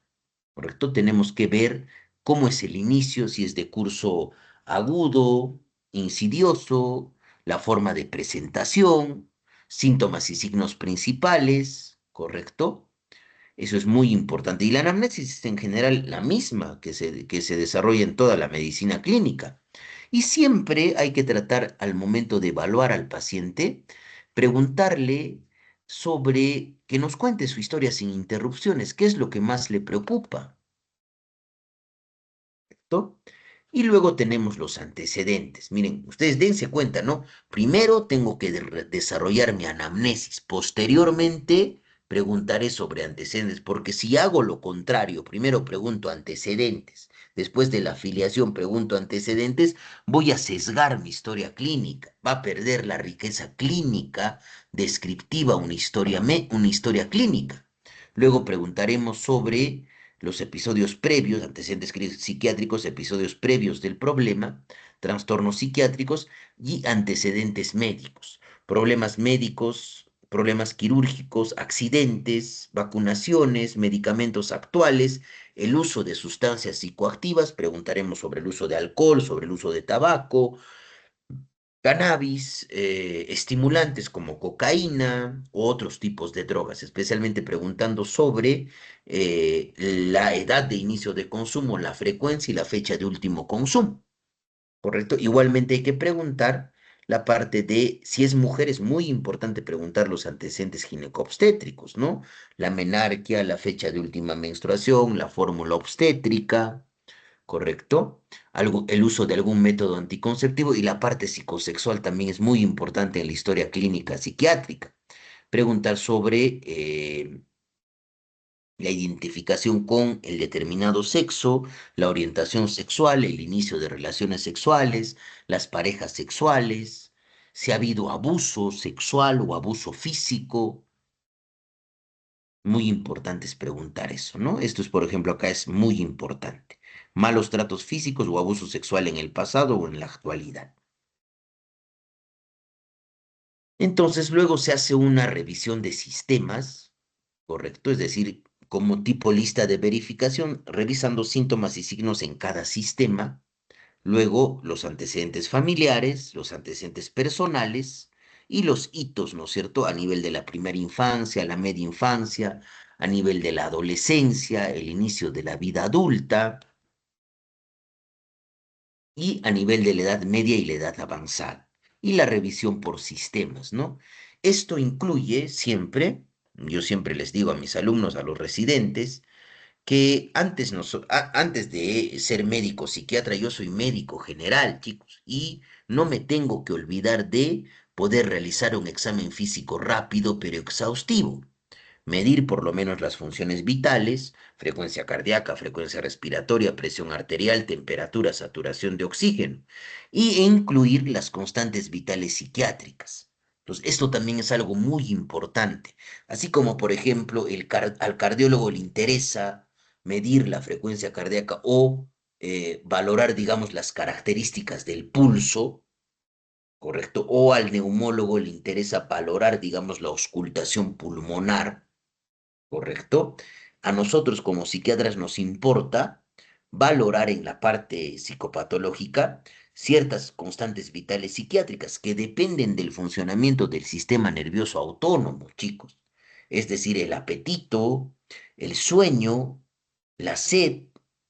[SPEAKER 1] ¿Correcto? Tenemos que ver cómo es el inicio, si es de curso agudo, insidioso, la forma de presentación, síntomas y signos principales, ¿correcto? Eso es muy importante. Y la anamnesis es en general la misma que se desarrolla en toda la medicina clínica. Y siempre hay que tratar al momento de evaluar al paciente, preguntarle sobre que nos cuente su historia sin interrupciones, qué es lo que más le preocupa. ¿Correcto? Y luego tenemos los antecedentes. Miren, ustedes dense cuenta, ¿no? Primero tengo que desarrollar mi anamnesis. Posteriormente preguntaré sobre antecedentes, porque si hago lo contrario, primero pregunto antecedentes, después de la afiliación pregunto antecedentes, voy a sesgar mi historia clínica. Va a perder la riqueza clínica descriptiva una historia clínica. Luego preguntaremos sobre los episodios previos, antecedentes psiquiátricos, episodios previos del problema, trastornos psiquiátricos y antecedentes médicos. Problemas médicos problemas quirúrgicos, accidentes, vacunaciones, medicamentos actuales, el uso de sustancias psicoactivas, preguntaremos sobre el uso de alcohol, sobre el uso de tabaco, cannabis, estimulantes como cocaína u otros tipos de drogas, especialmente preguntando sobre la edad de inicio de consumo, la frecuencia y la fecha de último consumo. ¿Correcto? Igualmente hay que preguntar la parte de, si es mujer, es muy importante preguntar los antecedentes ginecobstétricos, ¿no? La menarquia, la fecha de última menstruación, la fórmula obstétrica, ¿correcto? El uso de algún método anticonceptivo y la parte psicosexual también es muy importante en la historia clínica psiquiátrica. Preguntar sobre la identificación con el determinado sexo, la orientación sexual, el inicio de relaciones sexuales, las parejas sexuales, si ha habido abuso sexual o abuso físico. Muy importante es preguntar eso, ¿no? Esto es, por ejemplo, acá es muy importante. Malos tratos físicos o abuso sexual en el pasado o en la actualidad. Entonces, luego se hace una revisión de sistemas, ¿correcto? Es decir, como tipo lista de verificación, revisando síntomas y signos en cada sistema. Luego, los antecedentes familiares, los antecedentes personales y los hitos, ¿no es cierto? A nivel de la primera infancia, la media infancia, a nivel de la adolescencia, el inicio de la vida adulta y a nivel de la edad media y la edad avanzada. Y la revisión por sistemas, ¿no? Esto incluye siempre, yo siempre les digo a mis alumnos, a los residentes, que antes de ser médico psiquiatra, yo soy médico general, chicos, y no me tengo que olvidar de poder realizar un examen físico rápido pero exhaustivo. Medir por lo menos las funciones vitales, frecuencia cardíaca, frecuencia respiratoria, presión arterial, temperatura, saturación de oxígeno, e incluir las constantes vitales psiquiátricas. Entonces, esto también es algo muy importante. Así como, por ejemplo, al cardiólogo le interesa medir la frecuencia cardíaca o valorar, digamos, las características del pulso, ¿correcto? O al neumólogo le interesa valorar, digamos, la auscultación pulmonar. ¿Correcto? A nosotros como psiquiatras nos importa valorar en la parte psicopatológica ciertas constantes vitales psiquiátricas que dependen del funcionamiento del sistema nervioso autónomo, chicos. Es decir, el apetito, el sueño, la sed,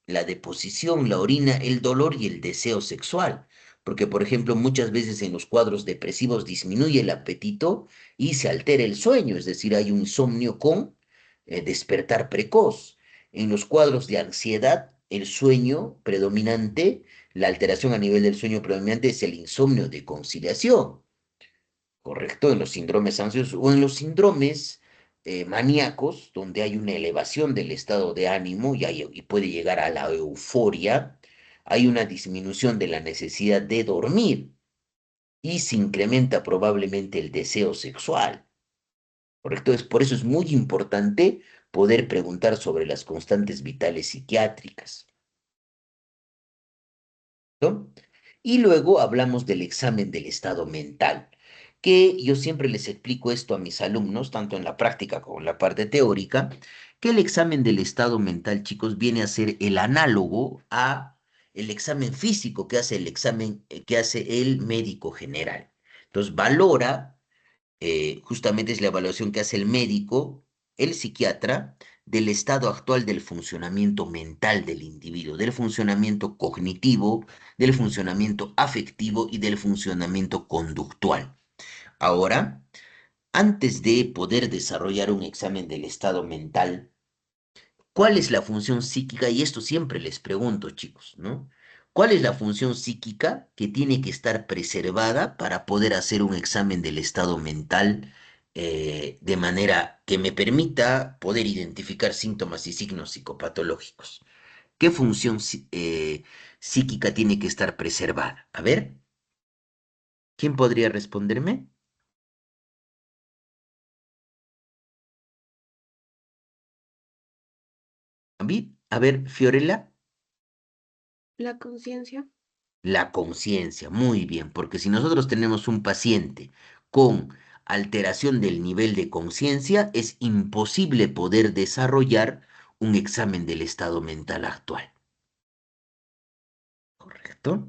[SPEAKER 1] la deposición, la orina, el dolor y el deseo sexual. Porque, por ejemplo, muchas veces en los cuadros depresivos disminuye el apetito y se altera el sueño, es decir, hay un insomnio con despertar precoz. En los cuadros de ansiedad, el sueño predominante, la alteración a nivel del sueño predominante es el insomnio de conciliación, ¿correcto? En los síndromes ansiosos o en los síndromes maníacos, donde hay una elevación del estado de ánimo y puede llegar a la euforia, hay una disminución de la necesidad de dormir y se incrementa probablemente el deseo sexual. ¿Correcto? Por eso es muy importante poder preguntar sobre las constantes vitales psiquiátricas, ¿no? Y luego hablamos del examen del estado mental, que yo siempre les explico esto a mis alumnos, tanto en la práctica como en la parte teórica, que el examen del estado mental, chicos, viene a ser el análogo a el examen físico que hace el examen que hace el médico general. Entonces, valora justamente es la evaluación que hace el médico, el psiquiatra, del estado actual del funcionamiento mental del individuo, del funcionamiento cognitivo, del funcionamiento afectivo y del funcionamiento conductual. Ahora, antes de poder desarrollar un examen del estado mental, ¿cuál es la función psíquica? Y esto siempre les pregunto, chicos, ¿no? ¿Cuál es la función psíquica que tiene que estar preservada para poder hacer un examen del estado mental de manera que me permita poder identificar síntomas y signos psicopatológicos? ¿Qué función psíquica tiene que estar preservada? A ver, ¿quién podría responderme? ¿A mí? A ver, Fiorella.
[SPEAKER 4] La conciencia.
[SPEAKER 1] La conciencia, muy bien, porque si nosotros tenemos un paciente con alteración del nivel de conciencia, es imposible poder desarrollar un examen del estado mental actual. ¿Correcto?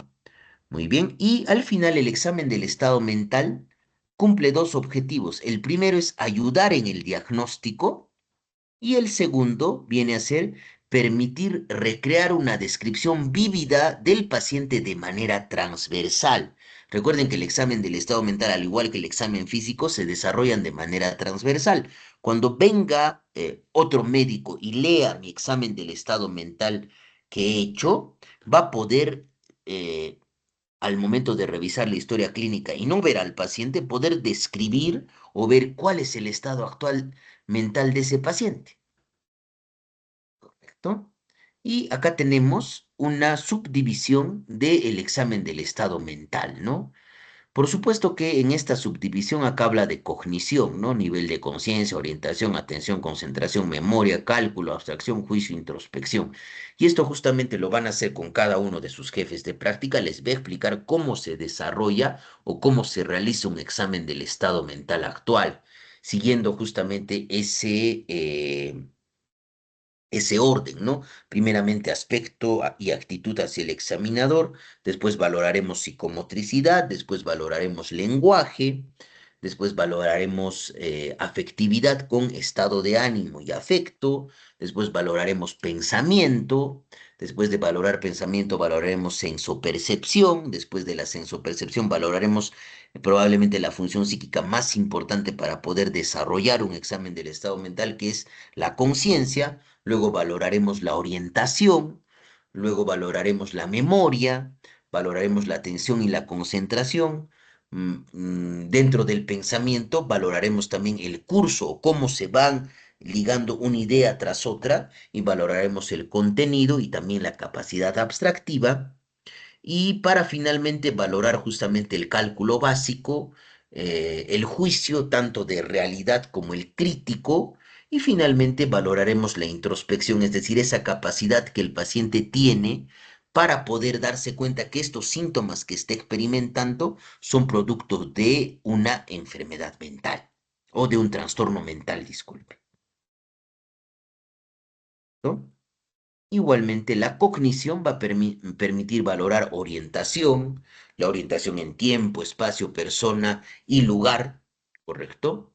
[SPEAKER 1] Muy bien. Y al final el examen del estado mental cumple dos objetivos. El primero es ayudar en el diagnóstico y el segundo viene a ser permitir recrear una descripción vívida del paciente de manera transversal. Recuerden que el examen del estado mental, al igual que el examen físico, se desarrollan de manera transversal. Cuando venga otro médico y lea mi examen del estado mental que he hecho, va a poder, al momento de revisar la historia clínica y no ver al paciente, poder describir o ver cuál es el estado actual mental de ese paciente. ¿No? Y acá tenemos una subdivisión del examen del estado mental, ¿no? Por supuesto que en esta subdivisión acá habla de cognición, ¿no? Nivel de conciencia, orientación, atención, concentración, memoria, cálculo, abstracción, juicio, introspección. Y esto justamente lo van a hacer con cada uno de sus jefes de práctica. Les voy a explicar cómo se desarrolla o cómo se realiza un examen del estado mental actual, siguiendo justamente ese orden, ¿no? Primeramente aspecto y actitud hacia el examinador, después valoraremos psicomotricidad, después valoraremos lenguaje, después valoraremos afectividad con estado de ánimo y afecto, después valoraremos pensamiento, después de valorar pensamiento valoraremos sensopercepción, después de la sensopercepción valoraremos probablemente la función psíquica más importante para poder desarrollar un examen del estado mental, que es la conciencia. Luego valoraremos la orientación, luego valoraremos la memoria, valoraremos la atención y la concentración. Dentro del pensamiento valoraremos también el curso o cómo se van ligando una idea tras otra y valoraremos el contenido y también la capacidad abstractiva. Y para finalmente valorar justamente el cálculo básico, el juicio tanto de realidad como el crítico, y finalmente valoraremos la introspección, es decir, esa capacidad que el paciente tiene para poder darse cuenta que estos síntomas que está experimentando son productos de una enfermedad mental o de un trastorno mental, disculpe. ¿No? Igualmente, la cognición va a permitir valorar orientación, la orientación en tiempo, espacio, persona y lugar, ¿correcto?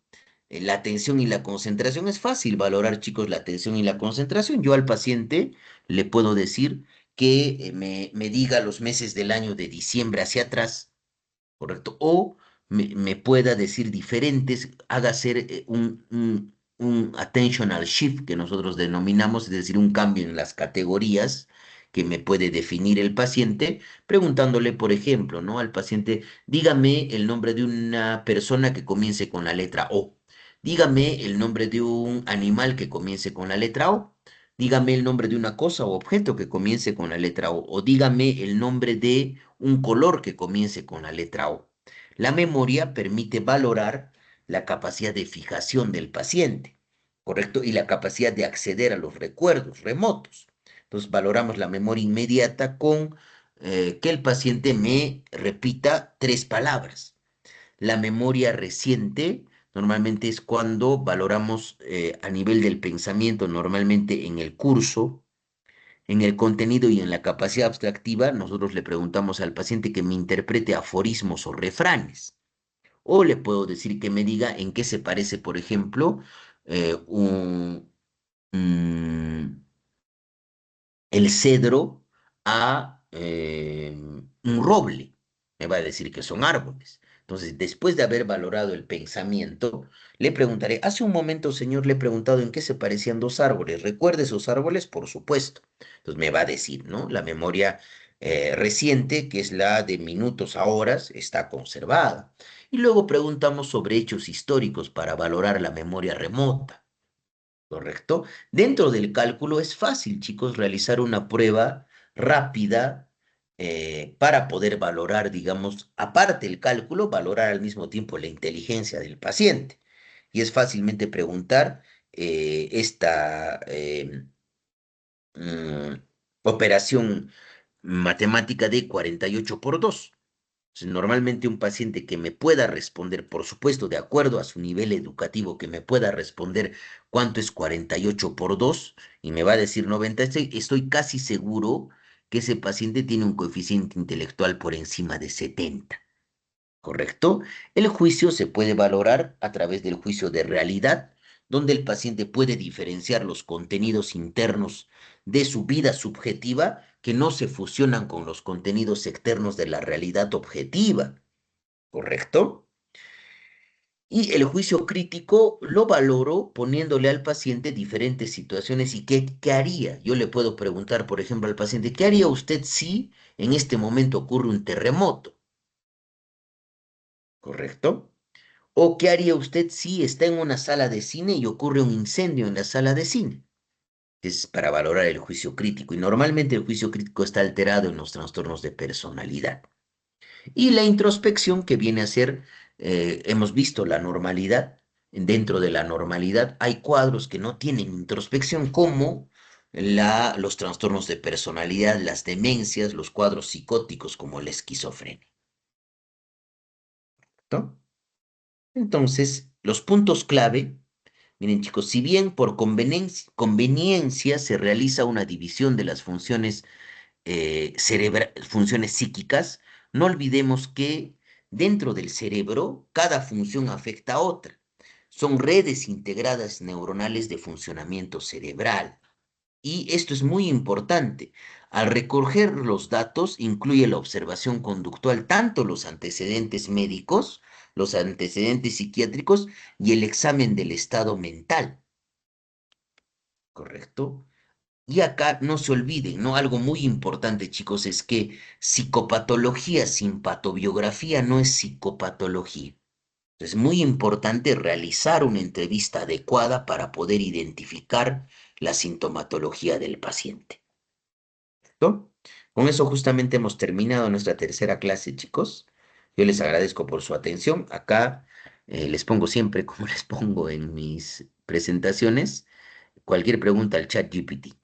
[SPEAKER 1] La atención y la concentración es fácil valorar, chicos, la atención y la concentración. Yo al paciente le puedo decir que me diga los meses del año de diciembre hacia atrás, ¿correcto? O me pueda decir diferentes, haga hacer un attentional shift que nosotros denominamos, es decir, un cambio en las categorías que me puede definir el paciente, preguntándole, por ejemplo, ¿no? Al paciente, dígame el nombre de una persona que comience con la letra O. Dígame el nombre de un animal que comience con la letra O. Dígame el nombre de una cosa o objeto que comience con la letra O. O dígame el nombre de un color que comience con la letra O. La memoria permite valorar la capacidad de fijación del paciente, ¿correcto? Y la capacidad de acceder a los recuerdos remotos. Entonces valoramos la memoria inmediata con que el paciente me repita 3 palabras. La memoria reciente normalmente es cuando valoramos a nivel del pensamiento, normalmente en el curso, en el contenido y en la capacidad abstractiva. Nosotros le preguntamos al paciente que me interprete aforismos o refranes. O le puedo decir que me diga en qué se parece, por ejemplo, mm, el cedro a un roble. Me va a decir que son árboles. Entonces, después de haber valorado el pensamiento, le preguntaré, hace un momento, señor, le he preguntado en qué se parecían 2 árboles. ¿Recuerda esos árboles? Por supuesto. Entonces me va a decir, ¿no? La memoria reciente, que es la de minutos a horas, está conservada. Y luego preguntamos sobre hechos históricos para valorar la memoria remota. ¿Correcto? Dentro del cálculo es fácil, chicos, realizar una prueba rápida para poder valorar, digamos, aparte del cálculo, valorar al mismo tiempo la inteligencia del paciente. Y es fácilmente preguntar esta mm, operación matemática de 48 por 2. Entonces, normalmente un paciente que me pueda responder, por supuesto, de acuerdo a su nivel educativo, que me pueda responder cuánto es 48 por 2 y me va a decir 90, estoy casi seguro que ese paciente tiene un coeficiente intelectual por encima de 70. ¿Correcto? El juicio se puede valorar a través del juicio de realidad, donde el paciente puede diferenciar los contenidos internos de su vida subjetiva que no se fusionan con los contenidos externos de la realidad objetiva. ¿Correcto? Y el juicio crítico lo valoro poniéndole al paciente diferentes situaciones y qué haría. Yo le puedo preguntar, por ejemplo, al paciente, ¿qué haría usted si en este momento ocurre un terremoto? ¿Correcto? ¿O qué haría usted si está en una sala de cine y ocurre un incendio en la sala de cine? Es para valorar el juicio crítico y normalmente el juicio crítico está alterado en los trastornos de personalidad. Y la introspección que viene a ser, hemos visto la normalidad, dentro de la normalidad hay cuadros que no tienen introspección como los trastornos de personalidad, las demencias, los cuadros psicóticos como la esquizofrenia. ¿No? Entonces, los puntos clave. Miren, chicos, si bien por conveniencia se realiza una división de las funciones, funciones psíquicas, no olvidemos que dentro del cerebro cada función afecta a otra. Son redes integradas neuronales de funcionamiento cerebral. Y esto es muy importante. Al recoger los datos, incluye la observación conductual, tanto los antecedentes médicos, los antecedentes psiquiátricos y el examen del estado mental. ¿Correcto? Y acá no se olviden, ¿no? Algo muy importante, chicos, es que psicopatología sin patobiografía no es psicopatología. Es muy importante realizar una entrevista adecuada para poder identificar la sintomatología del paciente. ¿Listo? Con eso justamente hemos terminado nuestra tercera clase, chicos. Yo les agradezco por su atención. Acá les pongo siempre, como les pongo en mis presentaciones, cualquier pregunta al chat GPT.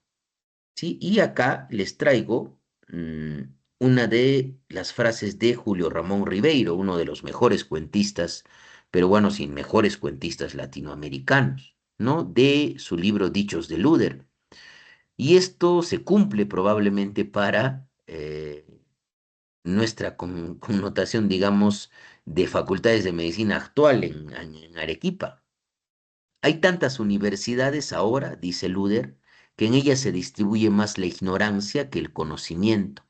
[SPEAKER 1] ¿Sí? Y acá les traigo una de las frases de Julio Ramón Ribeiro, uno de los mejores cuentistas peruanos y mejores cuentistas latinoamericanos, ¿no? De su libro Dichos de Luder. Y esto se cumple probablemente para nuestra connotación, digamos, de facultades de medicina actual en Arequipa. Hay tantas universidades ahora, dice Luder, que en ellas se distribuye más la ignorancia que el conocimiento.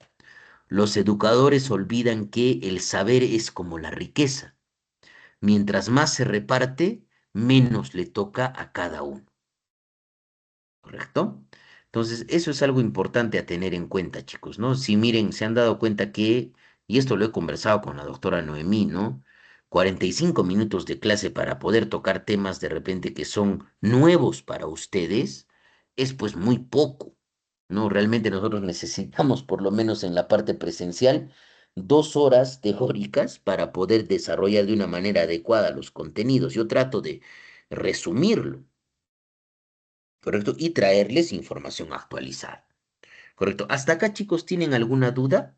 [SPEAKER 1] Los educadores olvidan que el saber es como la riqueza. Mientras más se reparte, menos le toca a cada uno. ¿Correcto? Entonces, eso es algo importante a tener en cuenta, chicos, ¿no? Si miren, se han dado cuenta que, y esto lo he conversado con la doctora Noemí, ¿no? 45 minutos de clase para poder tocar temas de repente que son nuevos para ustedes, es pues muy poco, ¿no? Realmente nosotros necesitamos, por lo menos en la parte presencial, 2 horas teóricas para poder desarrollar de una manera adecuada los contenidos. Yo trato de resumirlo. ¿Correcto? Y traerles información actualizada. ¿Correcto? ¿Hasta acá, chicos, tienen alguna duda?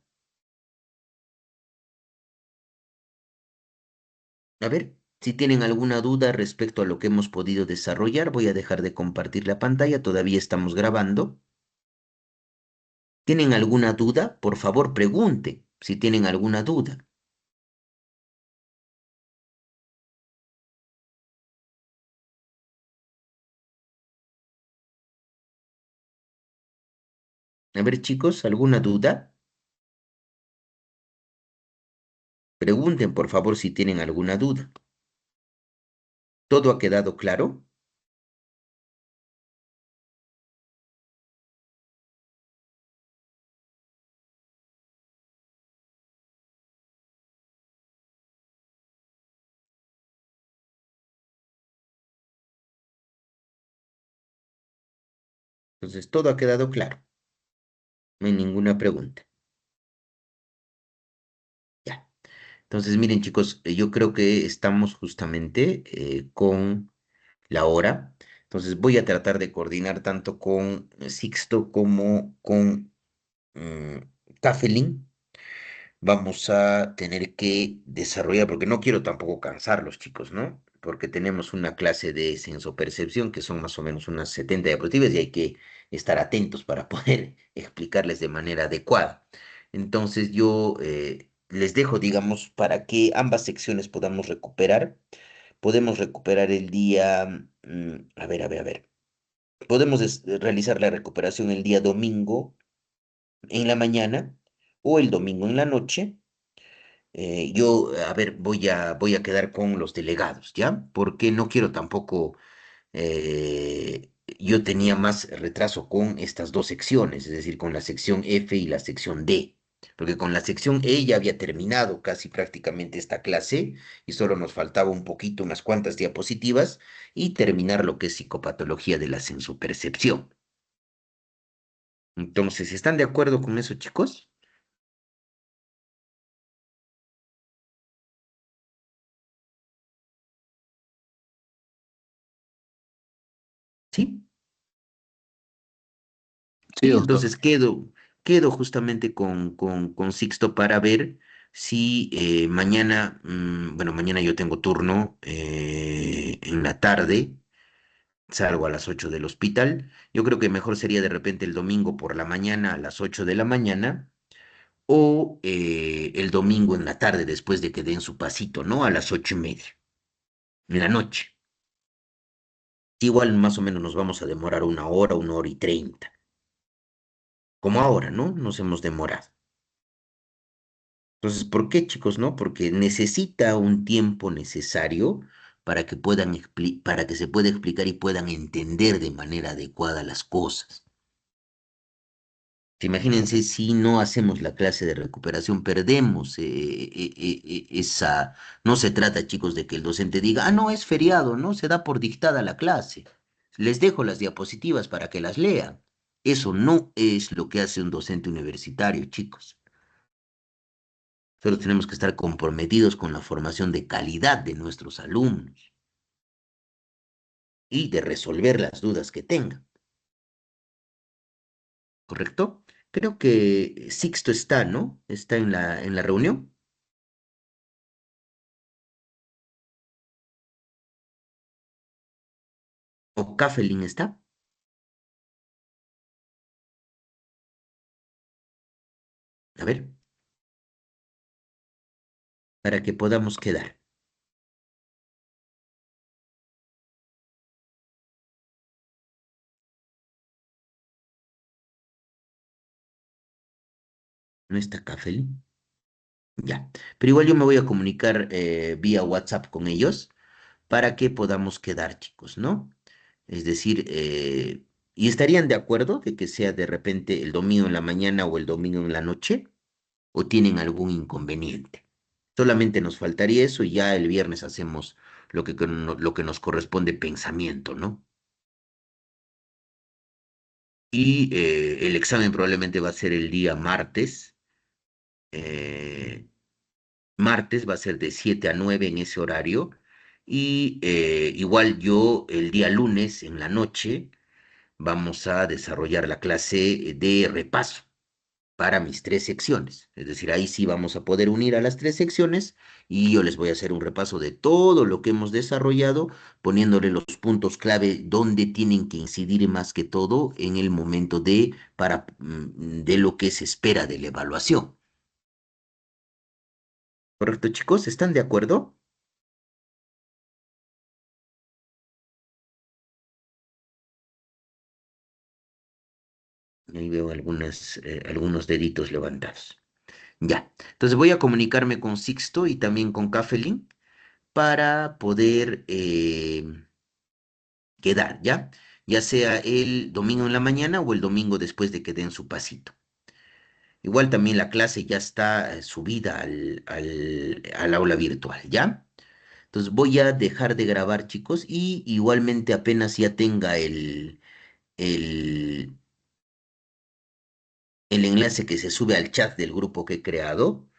[SPEAKER 1] A ver, si tienen alguna duda respecto a lo que hemos podido desarrollar, voy a dejar de compartir la pantalla, todavía estamos grabando. ¿Tienen alguna duda? Por favor, pregunte si tienen alguna duda. A ver, chicos, ¿alguna duda? Pregunten, por favor, si tienen alguna duda. ¿Todo ha quedado claro? Entonces, todo ha quedado claro. No hay ninguna pregunta. Ya. Entonces, miren, chicos, yo creo que estamos justamente con la hora. Entonces voy a tratar de coordinar tanto con Sixto como con mm, Kafelin. vamos a tener que desarrollar, porque no quiero tampoco cansarlos, chicos, ¿no? Porque tenemos una clase de sensopercepción que son más o menos unas 70 diapositivas y hay que estar atentos para poder explicarles de manera adecuada. Entonces yo les dejo, digamos, para que ambas secciones podamos recuperar. Podemos recuperar el día, a ver. Podemos realizar la recuperación el día domingo en la mañana o el domingo en la noche. Yo, a ver, voy a quedar con los delegados, ¿ya? Porque no quiero tampoco, yo tenía más retraso con estas dos secciones, es decir, con la sección F y la sección D, porque con la sección E ya había terminado casi prácticamente esta clase y solo nos faltaba un poquito, unas cuantas diapositivas y terminar lo que es psicopatología de la sensopercepción. Entonces, ¿están de acuerdo con eso, chicos? Sí.
[SPEAKER 5] Sí,
[SPEAKER 1] Sí,
[SPEAKER 5] doctor.
[SPEAKER 1] entonces quedo justamente con Sixto para ver si mañana, bueno, mañana yo tengo turno en la tarde, salgo a las 8 del hospital. Yo creo que mejor sería de repente el domingo por la mañana a las 8 de la mañana o el domingo en la tarde después de que den su pasito, ¿no? A las 8:30, en la noche. Igual más o menos nos vamos a demorar una hora y 30, como ahora, ¿no? Nos hemos demorado. Entonces, ¿por qué, chicos? No, porque necesita un tiempo necesario para que para que se pueda explicar y puedan entender de manera adecuada las cosas. Imagínense si no hacemos la clase de recuperación, perdemos esa. No se trata, chicos, de que el docente diga, no, es feriado, no, se da por dictada la clase. Les dejo las diapositivas para que las lean. Eso no es lo que hace un docente universitario, chicos. Solo tenemos que estar comprometidos con la formación de calidad de nuestros alumnos y de resolver las dudas que tengan, ¿correcto? Creo que Sixto está, ¿no? Está en la reunión. ¿O Kafelin está? A ver, para que podamos quedar. ¿No está Kafelin? Ya. Pero igual yo me voy a comunicar vía WhatsApp con ellos para que podamos quedar, chicos, ¿no? Es decir, ¿y estarían de acuerdo de que sea de repente el domingo en la mañana o el domingo en la noche? ¿O tienen algún inconveniente? Solamente nos faltaría eso y ya el viernes hacemos lo que nos corresponde pensamiento, ¿no? Y el examen probablemente va a ser el día martes. eh, Martes va a ser de 7 a 9 en ese horario. Y igual yo el día lunes en la noche vamos a desarrollar la clase de repaso para mis tres secciones. Es decir, ahí sí vamos a poder unir a las tres secciones y yo les voy a hacer un repaso de todo lo que hemos desarrollado, poniéndole los puntos clave donde tienen que incidir más que todo en el momento de lo que se espera de la evaluación. ¿Correcto, chicos? ¿Están de acuerdo? Ahí veo algunos deditos levantados. Ya, entonces voy a comunicarme con Sixto y también con Kafelin para poder quedar, ¿ya? Ya sea el domingo en la mañana o el domingo después de que den su pasito. Igual también la clase ya está subida al aula virtual, ¿ya? Entonces voy a dejar de grabar, chicos, y igualmente apenas ya tenga el, el enlace que se sube al chat del grupo que he creado,